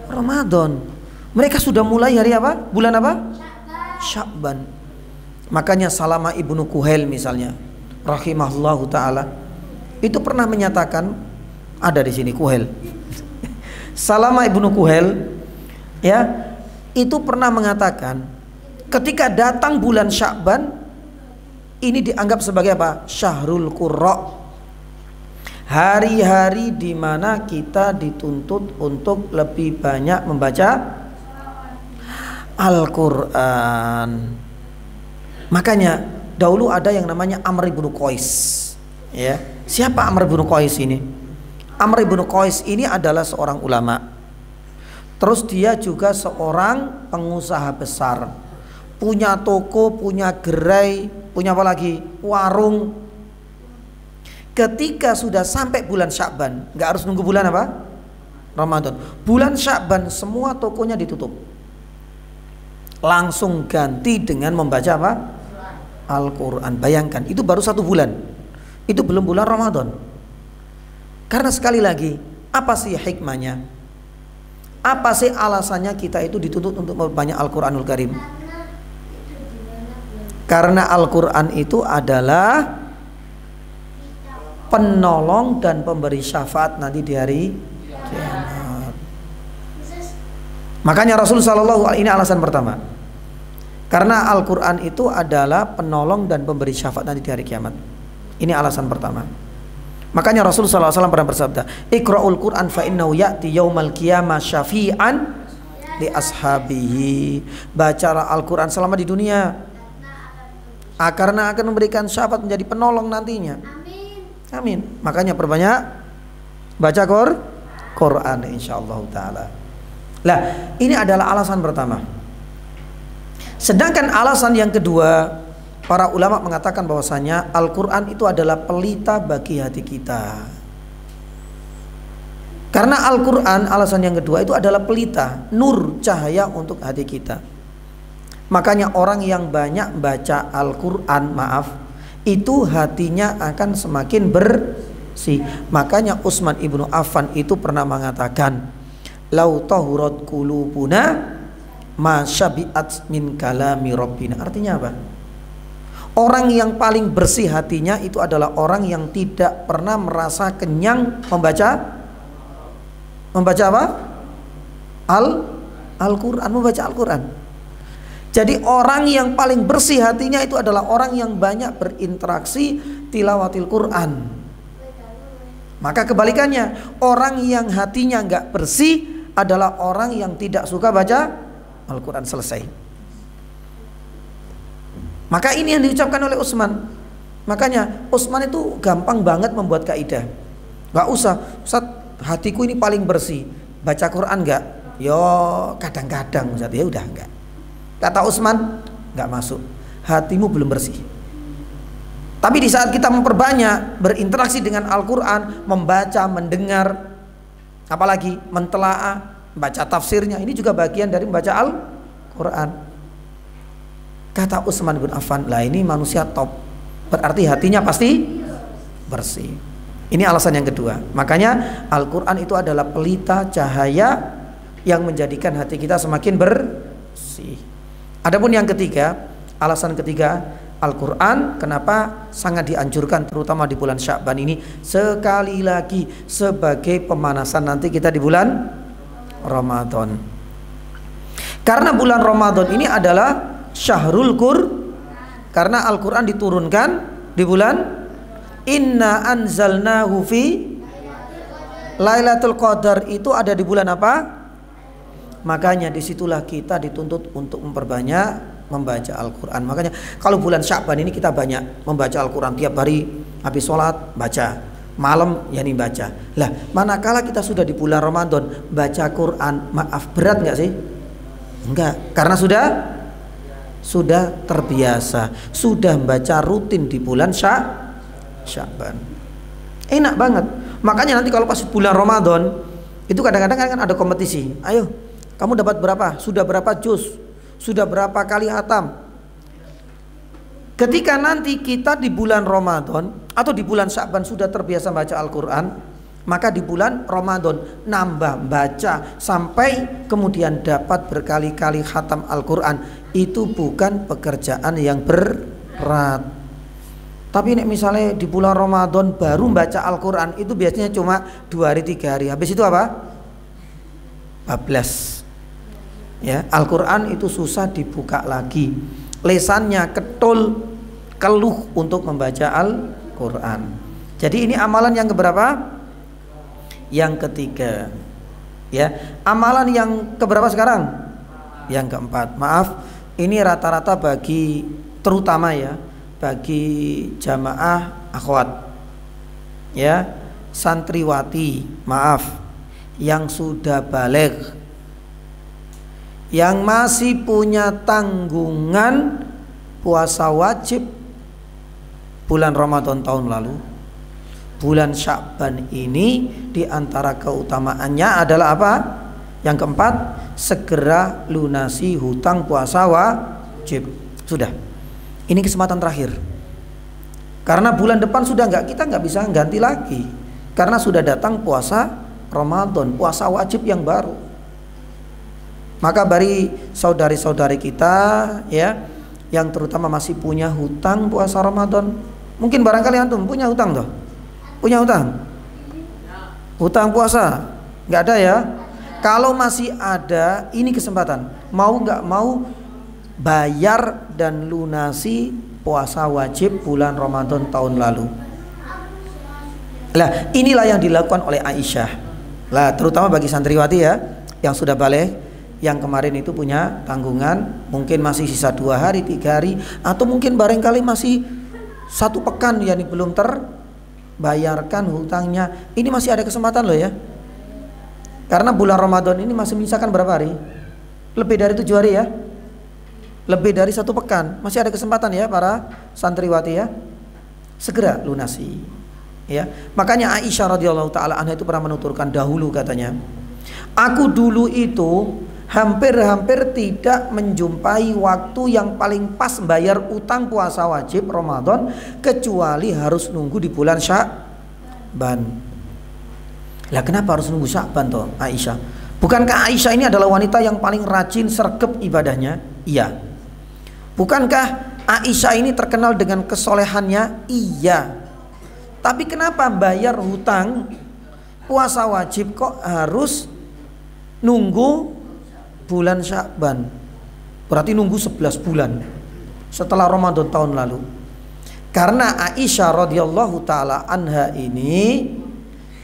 Ramadan. Mereka sudah mulai hari apa? Bulan apa? Sya'ban. Makanya Salamah ibnu Kuhail misalnya, rahimahullahu taala, itu pernah menyatakan, ada di sini Kuhail. Salamah ibnu Kuhail ya, itu pernah mengatakan ketika datang bulan Sya'ban ini dianggap sebagai apa? Syahrul Qurra. Hari-hari di mana kita dituntut untuk lebih banyak membaca Al-Quran. Makanya dahulu ada yang namanya Amr ibnu Qais. Ya, siapa Amr ibnu Qais ini? Amr ibnu Qais ini adalah seorang ulama. Terus dia juga seorang pengusaha besar. Punya toko, punya gerai, punya apa lagi? Warung. Ketika sudah sampai bulan Sya'ban, nggak harus nunggu bulan apa? Ramadan. Bulan Sya'ban semua tokonya ditutup. Langsung ganti dengan membaca apa? Al-Quran. Bayangkan, itu baru 1 bulan. Itu belum bulan Ramadan. Karena sekali lagi, apa sih hikmahnya? Apa sih alasannya kita itu dituntut untuk memperbanyak Al-Quranul Karim? Karena Al-Quran itu adalah penolong dan pemberi syafaat nanti di hari kiamat. Makanya Rasulullah SAW, ini alasan pertama. Karena Al-Quran itu adalah penolong dan pemberi syafaat nanti di hari kiamat. Ini alasan pertama. Makanya Rasulullah SAW pernah bersabda, Iqra'ul Quran fa innahu ya'ti yaumal qiyamah syafi'an li ashabihi. Bacalah Al-Quran selama di dunia, karena akan memberikan syafaat, menjadi penolong nantinya. Amin. Makanya perbanyak baca Quran insyaallah taala. Lah, ini adalah alasan pertama. Sedangkan alasan yang kedua, para ulama mengatakan bahwasanya Al-Quran itu adalah pelita bagi hati kita. Karena Al-Quran, alasan yang kedua itu adalah pelita, nur, cahaya untuk hati kita. Makanya orang yang banyak baca Al-Quran, itu hatinya akan semakin bersih. Makanya Utsman ibnu Affan itu pernah mengatakan, lau tahurat qulubuna ma syabi'at min kalami rabbina. Artinya apa? Orang yang paling bersih hatinya itu adalah orang yang tidak pernah merasa kenyang membaca apa? Al-Quran, membaca Al-Quran. Jadi orang yang paling bersih hatinya itu adalah orang yang banyak berinteraksi tilawatil Quran. Maka kebalikannya, orang yang hatinya nggak bersih adalah orang yang tidak suka baca Al-Quran. Selesai. Maka ini yang diucapkan oleh Utsman. Makanya Utsman itu gampang banget membuat kaidah. Gak usah, Ustaz, hatiku ini paling bersih, baca Quran nggak? Yo kadang-kadang Ustaz, ya udah enggak. Kata Utsman, nggak masuk. Hatimu belum bersih. Tapi di saat kita memperbanyak berinteraksi dengan Al-Quran, membaca, mendengar, apalagi mentelaah, baca tafsirnya, ini juga bagian dari membaca Al-Quran. Kata Utsman bin Affan, lah ini manusia top, berarti hatinya pasti bersih. Ini alasan yang kedua. Makanya Al-Quran itu adalah pelita cahaya yang menjadikan hati kita semakin bersih. Adapun yang ketiga, alasan ketiga, Al-Quran kenapa sangat dianjurkan terutama di bulan Sya'ban ini, sekali lagi sebagai pemanasan nanti kita di bulan Ramadan. Karena bulan Ramadan ini adalah Syahrul Qur'an, karena Al-Quran diturunkan di bulan Inna anzalnahu fi Lailatul Qadar, itu ada di bulan apa? Makanya disitulah kita dituntut untuk memperbanyak membaca Al-Quran. Makanya kalau bulan Sya'ban ini kita banyak membaca Al-Quran, tiap hari habis sholat baca, malam yani baca. Lah manakala kita sudah di bulan Ramadan baca Quran, maaf, berat nggak sih? Enggak, karena sudah terbiasa, sudah membaca rutin di bulan Sya'ban. Enak banget. Makanya nanti kalau pas bulan Ramadan itu kadang-kadang kan ada kompetisi. Ayo, kamu dapat berapa? Sudah berapa juz? Sudah berapa kali hatam? Ketika nanti kita di bulan Ramadan atau di bulan Sya'ban sudah terbiasa baca Al-Quran, maka di bulan Ramadan nambah baca sampai kemudian dapat berkali-kali hatam Al-Quran. Itu bukan pekerjaan yang berat. Tapi nek misalnya di bulan Ramadan baru baca Al-Quran, itu biasanya cuma 2 hari 3 hari. Habis itu apa? Bablas. Ya, Al-Quran itu susah dibuka lagi. Lesannya ketul, keluh untuk membaca Al-Quran. Jadi ini amalan yang keberapa? Yang ketiga. Ya, amalan yang keberapa sekarang? Yang keempat. Maaf, ini rata-rata bagi, terutama ya, bagi jamaah akhwat, ya, santriwati, maaf, yang sudah baligh, yang masih punya tanggungan puasa wajib bulan Ramadan tahun lalu, bulan Sya'ban ini diantara keutamaannya adalah apa? Yang keempat, segera lunasi hutang puasa wajib. Sudah. Ini kesempatan terakhir. Karena bulan depan kita nggak bisa ganti lagi. Karena sudah datang puasa Ramadan, puasa wajib yang baru. Maka bagi saudari-saudari kita ya, yang terutama masih punya hutang puasa Ramadan. Mungkin barangkali antum punya hutang toh? Punya hutang? Hutang puasa? Nggak ada ya? Kalau masih ada, ini kesempatan. Mau nggak mau bayar dan lunasi puasa wajib bulan Ramadan tahun lalu. Lah, inilah yang dilakukan oleh Aisyah. Lah, terutama bagi santriwati ya, yang sudah balik, yang kemarin itu punya tanggungan, mungkin masih sisa 2 hari, 3 hari, atau mungkin barangkali masih 1 pekan yang belum terbayarkan hutangnya. Ini masih ada kesempatan loh ya. Karena bulan Ramadan ini masih menyisakan berapa hari? Lebih dari 7 hari ya. Lebih dari 1 pekan. Masih ada kesempatan ya para santriwati ya. Segera lunasi. Ya. Makanya Aisyah radhiyallahu taala anha itu pernah menuturkan dahulu katanya, aku dulu itu hampir-hampir tidak menjumpai waktu yang paling pas bayar utang puasa wajib Ramadan kecuali harus nunggu di bulan Sya'ban. Lah kenapa harus nunggu Sya'ban toh Aisyah? Bukankah Aisyah ini adalah wanita yang paling rajin sergap ibadahnya? Iya. Bukankah Aisyah ini terkenal dengan kesolehannya? Iya. Tapi kenapa bayar hutang puasa wajib kok harus nunggu bulan Sya'ban? Berarti nunggu 11 bulan setelah Ramadan tahun lalu. Karena Aisyah radhiyallahu taala anha ini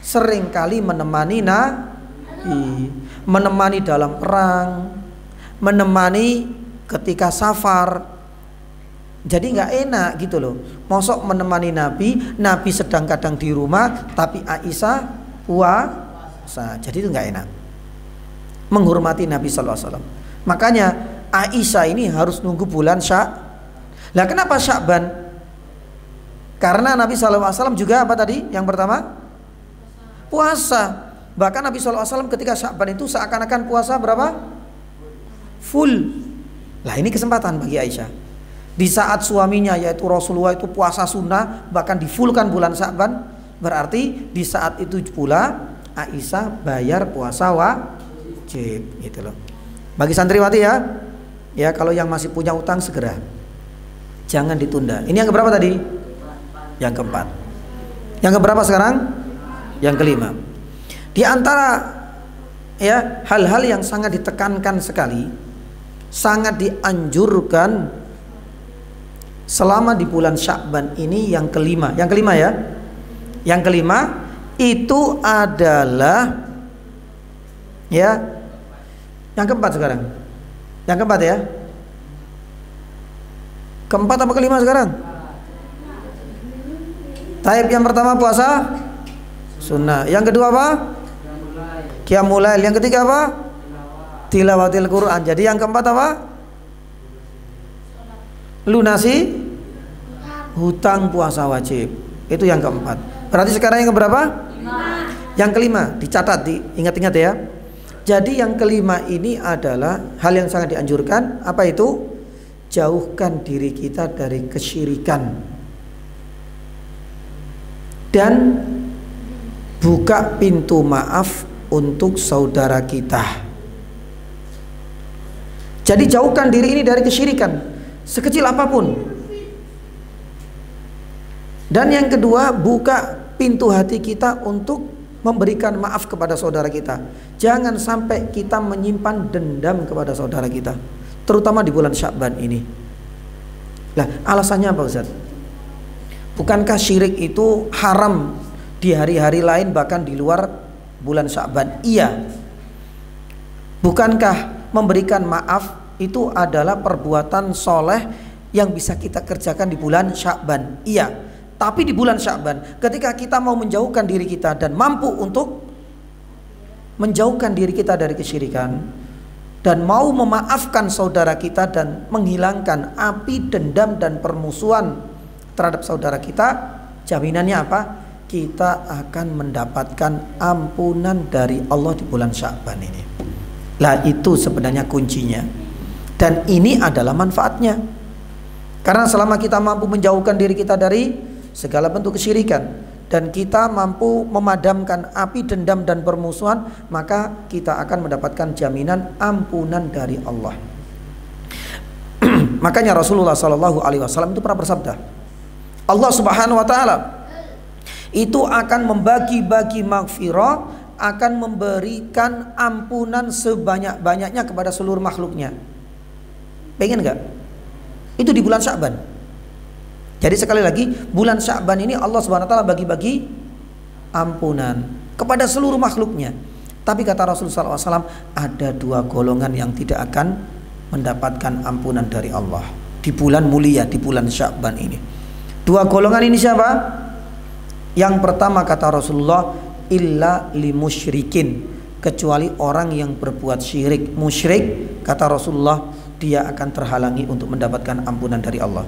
seringkali menemani Nabi, menemani dalam perang, menemani ketika safar. Jadi nggak enak gitu loh. Mosok menemani Nabi sedang kadang di rumah, tapi Aisyah puasa. Jadi itu nggak enak. Menghormati Nabi sallallahu alaihi wasallam. Makanya Aisyah ini harus nunggu bulan Sya'ban. Lah kenapa Sya'ban? Karena Nabi sallallahu alaihi wasallam juga apa tadi? Yang pertama puasa. Bahkan Nabi sallallahu alaihi wasallam ketika Sya'ban itu seakan-akan puasa berapa? Full. Lah ini kesempatan bagi Aisyah. Di saat suaminya yaitu Rasulullah itu puasa sunnah, bahkan difulkan bulan Sya'ban, berarti di saat itu pula Aisyah bayar puasa wajib gitu loh. Bagi santriwati ya, ya kalau yang masih punya utang segera, jangan ditunda. Ini yang keberapa tadi? Yang keempat. Yang keberapa sekarang? Yang kelima. Di antara ya hal-hal yang sangat ditekankan sekali, sangat dianjurkan selama di bulan Sya'ban ini yang kelima. Yang kelima ya. Yang kelima itu adalah ya yang keempat sekarang. Yang keempat ya. Keempat apa kelima sekarang? Taib yang pertama puasa sunnah. Yang kedua apa? Qiyamul Lail. Yang ketiga apa? Tilawatil Quran. Jadi yang keempat apa? Lunasi hutang puasa wajib. Itu yang keempat. Berarti sekarang yang keberapa? Yang kelima. Dicatat, diingat-ingat ya. Jadi yang kelima ini adalah hal yang sangat dianjurkan. Apa itu? Jauhkan diri kita dari kesyirikan dan buka pintu maaf untuk saudara kita. Jadi jauhkan diri ini dari kesyirikan sekecil apapun. Dan yang kedua, buka pintu hati kita untuk memberikan maaf kepada saudara kita. Jangan sampai kita menyimpan dendam kepada saudara kita, terutama di bulan Sya'ban ini. Lah, alasannya apa Ustaz? Bukankah syirik itu haram di hari-hari lain bahkan di luar bulan Sya'ban? Iya. Bukankah memberikan maaf itu adalah perbuatan soleh yang bisa kita kerjakan di bulan Sya'ban? Iya. Tapi di bulan Sya'ban ketika kita mau menjauhkan diri kita dan mampu untuk menjauhkan diri kita dari kesyirikan dan mau memaafkan saudara kita dan menghilangkan api dendam dan permusuhan terhadap saudara kita, jaminannya apa? Kita akan mendapatkan ampunan dari Allah di bulan Sya'ban ini. Lah itu sebenarnya kuncinya. Dan ini adalah manfaatnya. Karena selama kita mampu menjauhkan diri kita dari segala bentuk kesyirikan dan kita mampu memadamkan api dendam dan permusuhan, maka kita akan mendapatkan jaminan ampunan dari Allah. Makanya Rasulullah SAW itu pernah bersabda, Allah Subhanahu Wa Taala itu akan membagi-bagi maghfirah, akan memberikan ampunan sebanyak-banyaknya kepada seluruh makhluknya. Pengen nggak? Itu di bulan Sya'ban. Jadi sekali lagi, bulan Sya'ban ini Allah Subhanahu Wa Taala bagi-bagi ampunan kepada seluruh makhluknya. Tapi kata Rasulullah SAW, ada dua golongan yang tidak akan mendapatkan ampunan dari Allah di bulan mulia, di bulan Sya'ban ini. Dua golongan ini siapa? Yang pertama kata Rasulullah, illa limusyrikin, kecuali orang yang berbuat syirik. Musyrik kata Rasulullah, dia akan terhalangi untuk mendapatkan ampunan dari Allah.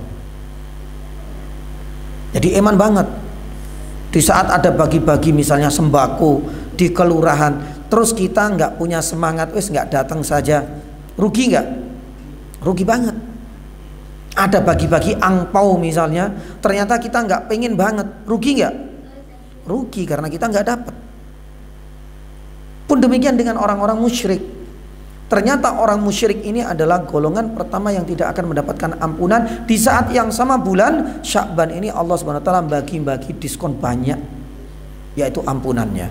Jadi eman banget di saat ada bagi-bagi misalnya sembako di kelurahan, terus kita nggak punya semangat, wes nggak datang saja, rugi nggak? Rugi banget. Ada bagi-bagi angpau misalnya, ternyata kita nggak pengen banget, rugi nggak? Rugi karena kita nggak dapat. Pun demikian dengan orang-orang musyrik. Ternyata orang musyrik ini adalah golongan pertama yang tidak akan mendapatkan ampunan. Di saat yang sama bulan Sya'ban ini Allah Subhanahu Wa Taala bagi-bagi diskon banyak, yaitu ampunannya.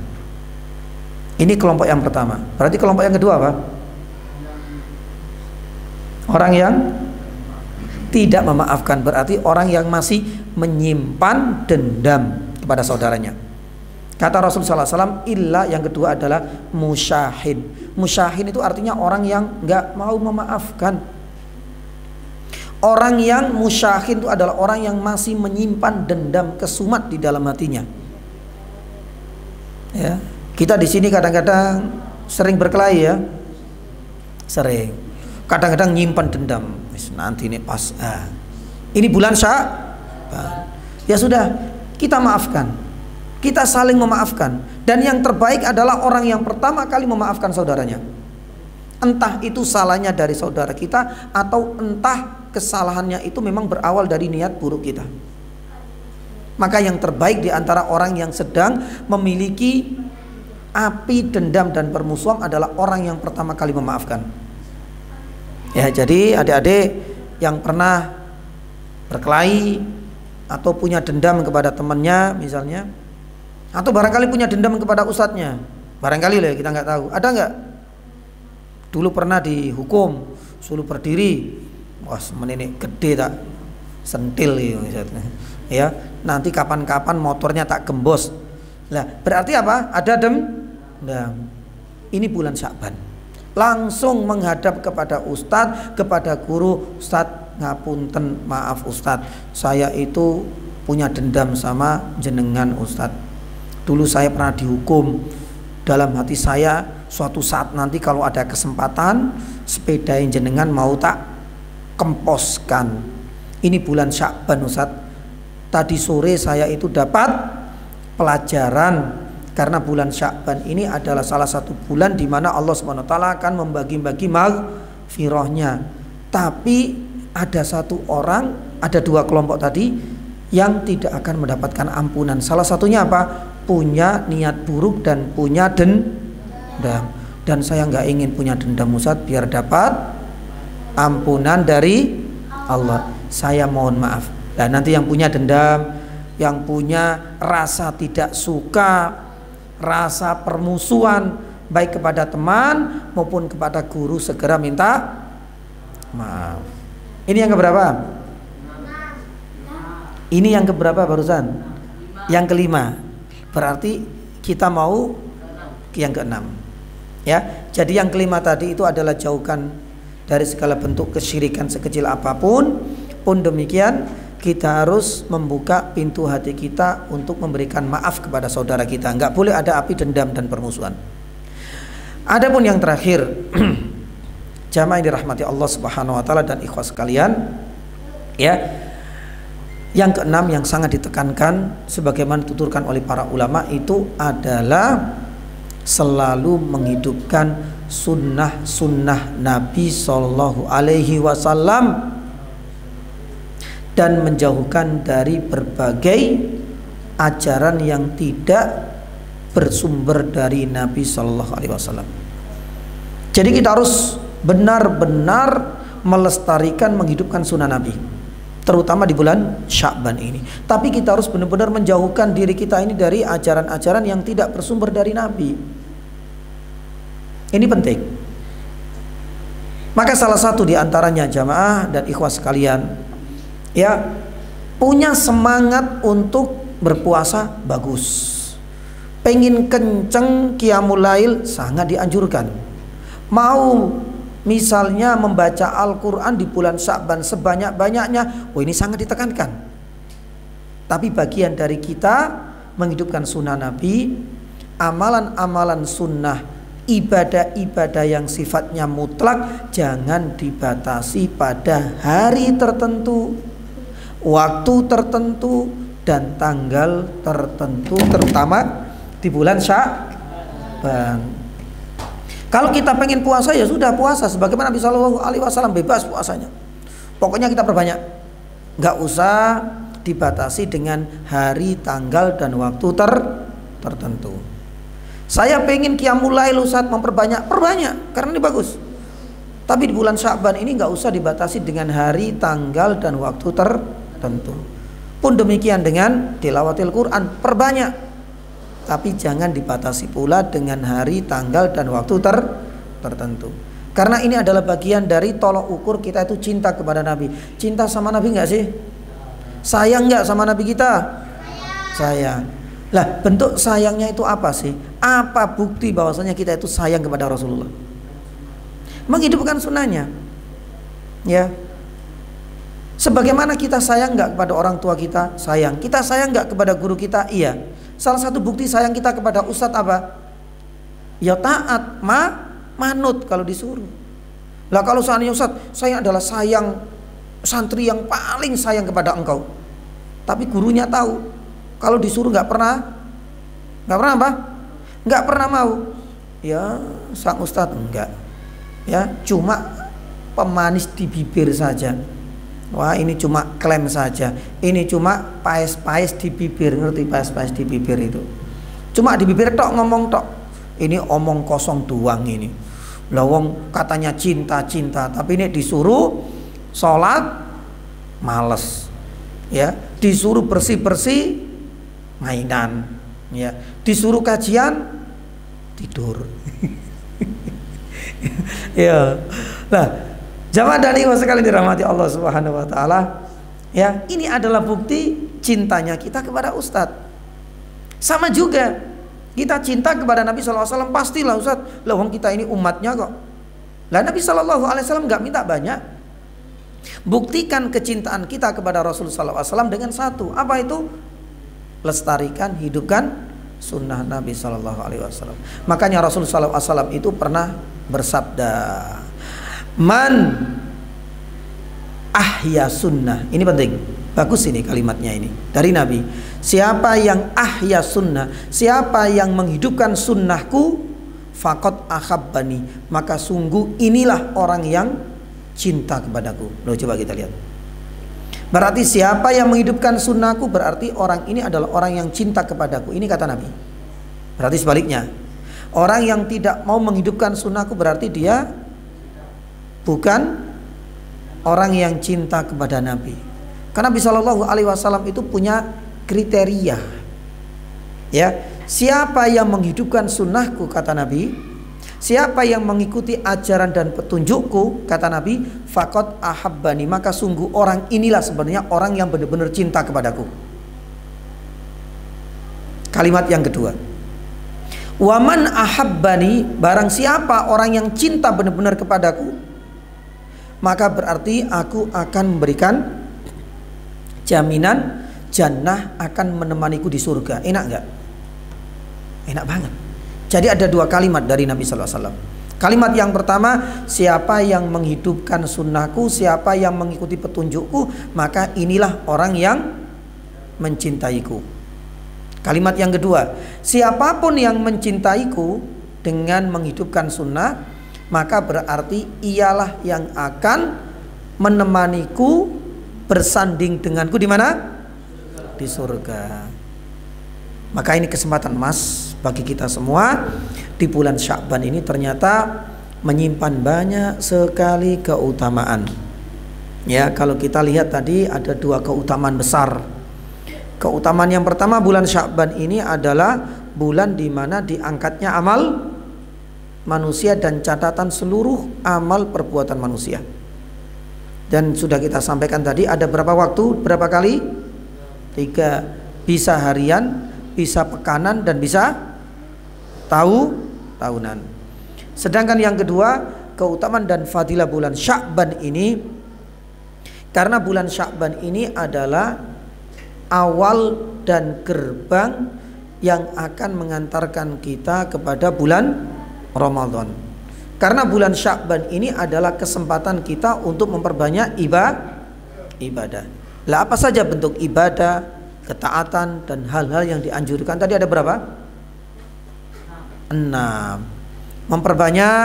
Ini kelompok yang pertama. Berarti kelompok yang kedua apa? Orang yang tidak memaafkan, berarti orang yang masih menyimpan dendam kepada saudaranya. Kata Rasulullah SAW, illa yang kedua adalah musyahin. Musyahin itu artinya orang yang nggak mau memaafkan. Orang yang musyahin itu adalah orang yang masih menyimpan dendam kesumat di dalam hatinya. Ya, kita di sini kadang-kadang sering berkelahi ya, sering. Kadang-kadang nyimpan dendam. Nanti ini pas, ini bulan Sya'ban. Ya sudah, kita maafkan. Kita saling memaafkan. Dan yang terbaik adalah orang yang pertama kali memaafkan saudaranya. Entah itu salahnya dari saudara kita, atau entah kesalahannya itu memang berawal dari niat buruk kita. Maka yang terbaik di antara orang yang sedang memiliki api dendam dan permusuhan adalah orang yang pertama kali memaafkan. Ya, jadi adik-adik yang pernah berkelahi atau punya dendam kepada temannya misalnya, atau barangkali punya dendam kepada ustadznya, barangkali lah, kita nggak tahu. Ada nggak? Dulu pernah dihukum suruh berdiri, wah menenek gede tak sentil ya. Nanti kapan-kapan motornya tak gembos. Lah berarti apa? Ada dendam. Ini bulan Sya'ban. Langsung menghadap kepada ustadz, kepada guru, ustadz ngapunten, maaf ustadz, saya itu punya dendam sama jenengan ustadz. Dulu saya pernah dihukum. Dalam hati saya, suatu saat nanti kalau ada kesempatan, sepeda jenengan mau tak kemposkan. Ini bulan Sya'ban Ustaz. Tadi sore saya itu dapat pelajaran, karena bulan Sya'ban ini adalah salah satu bulan di mana Allah SWT akan membagi-bagi maghfirahnya. Tapi ada satu orang, ada dua kelompok tadi yang tidak akan mendapatkan ampunan. Salah satunya apa? Punya niat buruk dan punya dendam. Dan saya nggak ingin punya dendam Ustaz, biar dapat ampunan dari Allah. Saya mohon maaf. Dan nanti yang punya dendam, yang punya rasa tidak suka, rasa permusuhan baik kepada teman maupun kepada guru, segera minta maaf. Ini yang keberapa? Ini yang keberapa barusan? Yang kelima. Berarti kita mau yang keenam. Ya, jadi yang kelima tadi itu adalah jauhkan dari segala bentuk kesyirikan sekecil apapun. Pun demikian, kita harus membuka pintu hati kita untuk memberikan maaf kepada saudara kita. Enggak boleh ada api dendam dan permusuhan. Adapun yang terakhir, jamaah yang dirahmati Allah Subhanahu wa taala dan ikhwas sekalian, ya. Yang keenam yang sangat ditekankan sebagaimana dituturkan oleh para ulama itu adalah selalu menghidupkan sunnah-sunnah Nabi Sallallahu Alaihi Wasallam dan menjauhkan dari berbagai ajaran yang tidak bersumber dari Nabi Shallallahu Alaihi Wasallam. Jadi kita harus benar-benar melestarikan, menghidupkan sunnah Nabi, terutama di bulan Sya'ban ini. Tapi kita harus benar-benar menjauhkan diri kita ini dari ajaran-ajaran yang tidak bersumber dari Nabi. Ini penting. Maka salah satu di antaranya jamaah dan ikhwas sekalian, ya, punya semangat untuk berpuasa bagus. Pengen kenceng qiyamul lail sangat dianjurkan. Mau misalnya membaca Al-Quran di bulan Sya'ban sebanyak-banyaknya, ini sangat ditekankan. Tapi bagian dari kita menghidupkan sunnah Nabi, amalan-amalan sunnah, ibadah-ibadah yang sifatnya mutlak jangan dibatasi pada hari tertentu, waktu tertentu, dan tanggal tertentu, terutama di bulan Sya'ban. Kalau kita pengen puasa, ya sudah puasa sebagaimana Nabi Shallallahu Alaihi Wasallam, bebas puasanya. Pokoknya kita perbanyak, nggak usah dibatasi dengan hari, tanggal, dan waktu tertentu. Saya pengen qiyamul lail Ustaz, memperbanyak, perbanyak karena ini bagus. Tapi di bulan Sya'ban ini nggak usah dibatasi dengan hari, tanggal, dan waktu tertentu. Pun demikian dengan tilawatil Quran, perbanyak. Tapi jangan dibatasi pula dengan hari, tanggal, dan waktu tertentu. Karena ini adalah bagian dari tolok ukur kita itu cinta kepada Nabi. Cinta sama Nabi nggak sih? Sayang nggak sama Nabi kita? Sayang. Lah, bentuk sayangnya itu apa sih? Apa bukti bahwasanya kita itu sayang kepada Rasulullah? Menghidupkan sunnahnya. Ya. Sebagaimana kita sayang nggak kepada orang tua kita? Sayang. Kita sayang nggak kepada guru kita? Iya. Salah satu bukti sayang kita kepada ustadz apa? Ya taat, manut kalau disuruh. Lah kalau seandainya ustadz, saya adalah sayang santri yang paling sayang kepada engkau, tapi gurunya tahu kalau disuruh nggak pernah apa? Nggak pernah mau. Ya sang ustadz enggak. Ya cuma pemanis di bibir saja. Wah ini cuma klaim saja, ini cuma paes-paes di bibir, ngerti paes-paes di bibir itu? Cuma di bibir tok, ngomong tok. Ini omong kosong doang ini. Lawong katanya cinta-cinta, tapi ini disuruh sholat males, ya. Disuruh bersih-bersih mainan, ya. Disuruh kajian tidur. Ya, nah. Jamaah dan ikhwan sekalian dirahmati Allah Subhanahu wa taala, ya, ini adalah bukti cintanya kita kepada ustadz. Sama juga kita cinta kepada Nabi sallallahu alaihi wasallam, pastilah ustadz, lah wong kita ini umatnya kok. Lah Nabi sallallahu alaihi wasallam enggak minta banyak. Buktikan kecintaan kita kepada Rasul sallallahu alaihi wasallam dengan satu, apa itu? Lestarikan, hidupkan sunnah Nabi sallallahu alaihi wasallam. Makanya Rasul sallallahu alaihi wasallam itu pernah bersabda, man ahya sunnah. Ini penting, bagus ini kalimatnya ini dari Nabi. Siapa yang ahya sunnah, siapa yang menghidupkan sunnahku, faqad ahabbani, maka sungguh inilah orang yang cinta kepadaku. Loh, coba kita lihat. Berarti siapa yang menghidupkan sunnahku, berarti orang ini adalah orang yang cinta kepadaku. Ini kata Nabi. Berarti sebaliknya, orang yang tidak mau menghidupkan sunnahku berarti dia bukan orang yang cinta kepada Nabi. Karena Nabi Shallallahu Alaihi Wasallam itu punya kriteria. Ya, siapa yang menghidupkan sunnahku, kata Nabi, siapa yang mengikuti ajaran dan petunjukku, kata Nabi, faqad ahabbani, maka sungguh orang inilah sebenarnya orang yang benar-benar cinta kepadaku. Kalimat yang kedua, waman ahabbani, barang siapa orang yang cinta benar-benar kepadaku, maka berarti aku akan memberikan jaminan jannah akan menemaniku di surga. Enak nggak? Enak banget. Jadi ada dua kalimat dari Nabi sallallahu alaihi wasallam. Kalimat yang pertama, siapa yang menghidupkan sunnahku, siapa yang mengikuti petunjukku, maka inilah orang yang mencintaiku. Kalimat yang kedua, siapapun yang mencintaiku dengan menghidupkan sunnah, maka berarti ialah yang akan menemaniku bersanding denganku di mana? Di surga. Maka ini kesempatan emas bagi kita semua di bulan Sya'ban ini ternyata menyimpan banyak sekali keutamaan. Ya, kalau kita lihat tadi ada dua keutamaan besar. Keutamaan yang pertama, bulan Sya'ban ini adalah bulan di mana diangkatnya amal manusia dan catatan seluruh amal perbuatan manusia. Dan sudah kita sampaikan tadi ada berapa waktu, berapa kali? 3. Bisa harian, bisa pekanan, dan bisa tahunan. Sedangkan yang kedua, keutamaan dan fadilah bulan Sya'ban ini, karena bulan Sya'ban ini adalah awal dan gerbang yang akan mengantarkan kita kepada bulan Ramadan. Karena bulan Sya'ban ini adalah kesempatan kita untuk memperbanyak ibadah. Lah, apa saja bentuk ibadah, ketaatan, dan hal-hal yang dianjurkan tadi ada berapa? 6. Memperbanyak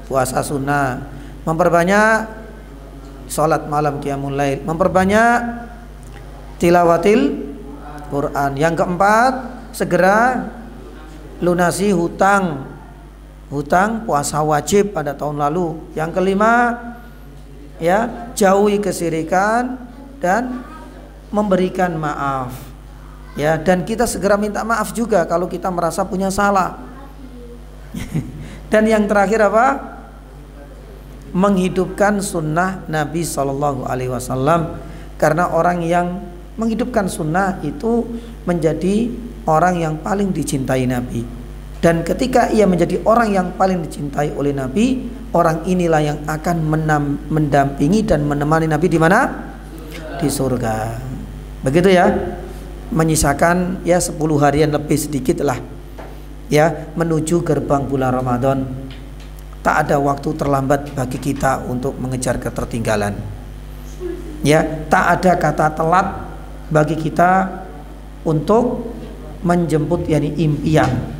puasa sunnah, memperbanyak sholat malam qiyamul lail, memperbanyak tilawatil Quran. Yang keempat, segera lunasi hutang puasa wajib pada tahun lalu. Yang kelima, ya, jauhi kesyirikan dan memberikan maaf. Ya, dan kita segera minta maaf juga kalau kita merasa punya salah. Dan yang terakhir apa? Menghidupkan sunnah Nabi SAW. Karena orang yang menghidupkan sunnah itu menjadi orang yang paling dicintai Nabi. Dan ketika ia menjadi orang yang paling dicintai oleh Nabi, orang inilah yang akan mendampingi dan menemani Nabi di mana? Di surga. Begitu ya. Menyisakan ya 10 harian lebih sedikit lah, ya, menuju gerbang bulan Ramadan. Tak ada waktu terlambat bagi kita untuk mengejar ketertinggalan. Ya, tak ada kata telat bagi kita untuk menjemput yakni impian.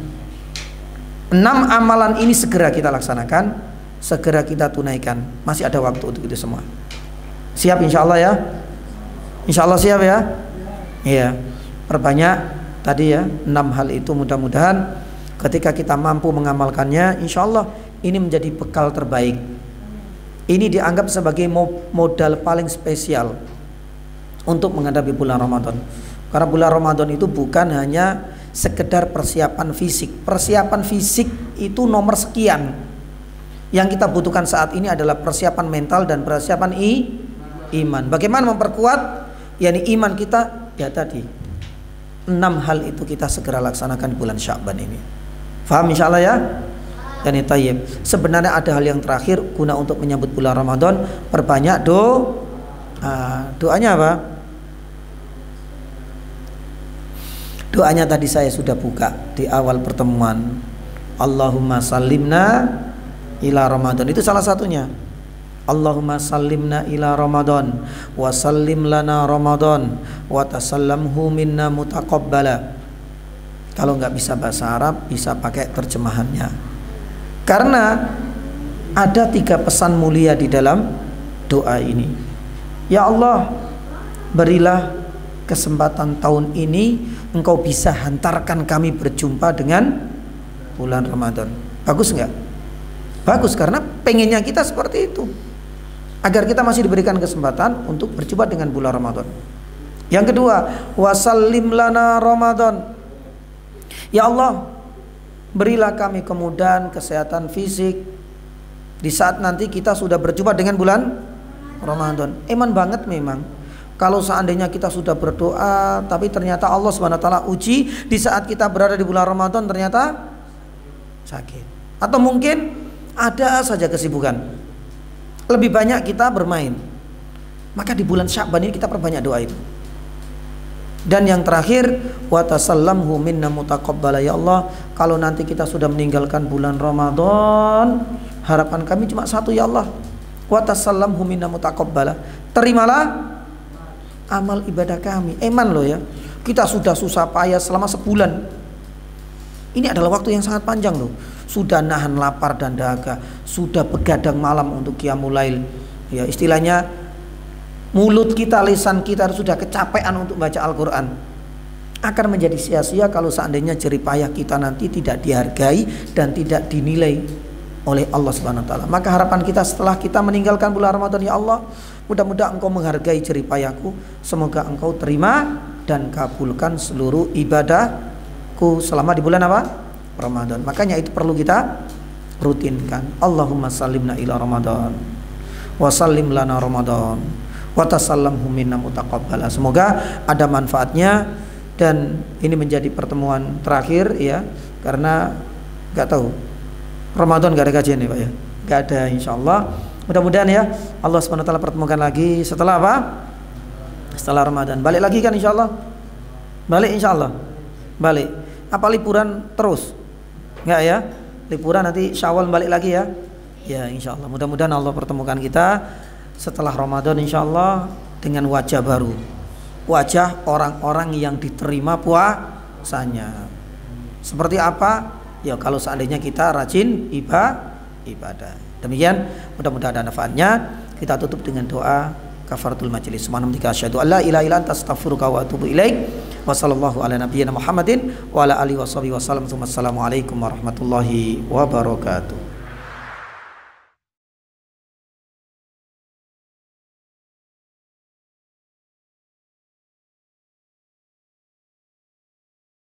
6 amalan ini segera kita laksanakan, segera kita tunaikan. Masih ada waktu untuk itu semua. Siap insya Allah ya? Insya Allah siap ya? Iya. Perbanyak tadi ya 6 hal itu, mudah-mudahan ketika kita mampu mengamalkannya, insya Allah ini menjadi bekal terbaik. Ini dianggap sebagai modal paling spesial untuk menghadapi bulan Ramadan. Karena bulan Ramadan itu bukan hanya sekedar persiapan fisik. Persiapan fisik itu nomor sekian. Yang kita butuhkan saat ini adalah persiapan mental dan persiapan iman. Bagaimana memperkuat yakni iman kita? Ya tadi 6 hal itu kita segera laksanakan bulan Sya'ban ini. Faham insyaallah ya? Yani tayyib. Sebenarnya ada hal yang terakhir guna untuk menyambut bulan Ramadan, perbanyak doanya apa? Doanya tadi saya sudah buka di awal pertemuan. Allahumma sallimna ila Ramadan. Itu salah satunya. Allahumma sallimna ila Ramadan wa sallim lana Ramadan wa tasallamhu minna mutaqabbala. Kalau nggak bisa bahasa Arab, bisa pakai terjemahannya. Karena ada 3 pesan mulia di dalam doa ini. Ya Allah, berilah kesempatan tahun ini Engkau bisa hantarkan kami berjumpa dengan bulan Ramadan. Bagus nggak? Bagus, karena pengennya kita seperti itu, agar kita masih diberikan kesempatan untuk berjumpa dengan bulan Ramadan. Yang kedua, wasallim lana Ramadan. Ya Allah, berilah kami kemudahan kesehatan fisik di saat nanti kita sudah berjumpa dengan bulan Ramadan. Iman banget memang. Kalau seandainya kita sudah berdoa, tapi ternyata Allah SWT uji di saat kita berada di bulan Ramadan ternyata sakit, atau mungkin ada saja kesibukan, lebih banyak kita bermain, maka di bulan Sya'ban ini kita perbanyak doa itu. Dan yang terakhir, wa tasallamhu minna mutaqabbala. Ya Allah, kalau nanti kita sudah meninggalkan bulan Ramadan, harapan kami cuma satu, ya Allah, wa tasallamhu minna mutaqabbala. Terimalah amal ibadah kami. Eman loh ya, kita sudah susah payah selama sebulan. Ini adalah waktu yang sangat panjang loh. Sudah nahan lapar dan dahaga, sudah begadang malam untuk qiyamul lail. Ya, istilahnya mulut kita, lisan kita sudah kecapean untuk baca Al-Quran, akan menjadi sia-sia kalau seandainya jerih payah kita nanti tidak dihargai dan tidak dinilai oleh Allah Subhanahu wa taala. Maka harapan kita setelah kita meninggalkan bulan Ramadan, ya Allah, mudah-mudahan Engkau menghargai jerih payahku, semoga Engkau terima dan kabulkan seluruh ibadahku selama di bulan apa? Ramadan. Makanya itu perlu kita rutinkan. Allahumma sallimna ila Ramadan wa sallim lana Ramadan wa tasallamhu minna mutaqabbala. Semoga ada manfaatnya, dan ini menjadi pertemuan terakhir ya, karena nggak tahu Ramadan nggak ada kajian ya Pak ya, nggak ada, insyaallah. Mudah-mudahan ya Allah Subhanahu wa taala pertemukan lagi setelah apa? Setelah Ramadan. Balik lagi kan insyaallah? Balik insyaallah. Balik. Apa liburan terus? Enggak ya? Liburan nanti Syawal balik lagi ya? Ya insyaallah. Mudah-mudahan Allah pertemukan kita setelah Ramadan insyaallah dengan wajah baru, wajah orang-orang yang diterima puasanya. Seperti apa? Ya kalau seandainya kita rajin ibadah. Demikian, mudah-mudahan ada manfaatnya. Kita tutup dengan doa kafaratul majelis. Subhanallah, asyhadu an la ilaha illa anta, astaghfiruka wa atubu ilaik. Wa sallallahu ala nabiyyina Muhammadin wa ala alihi washabihi wasallam. Assalamualaikum warahmatullahi wabarakatuh.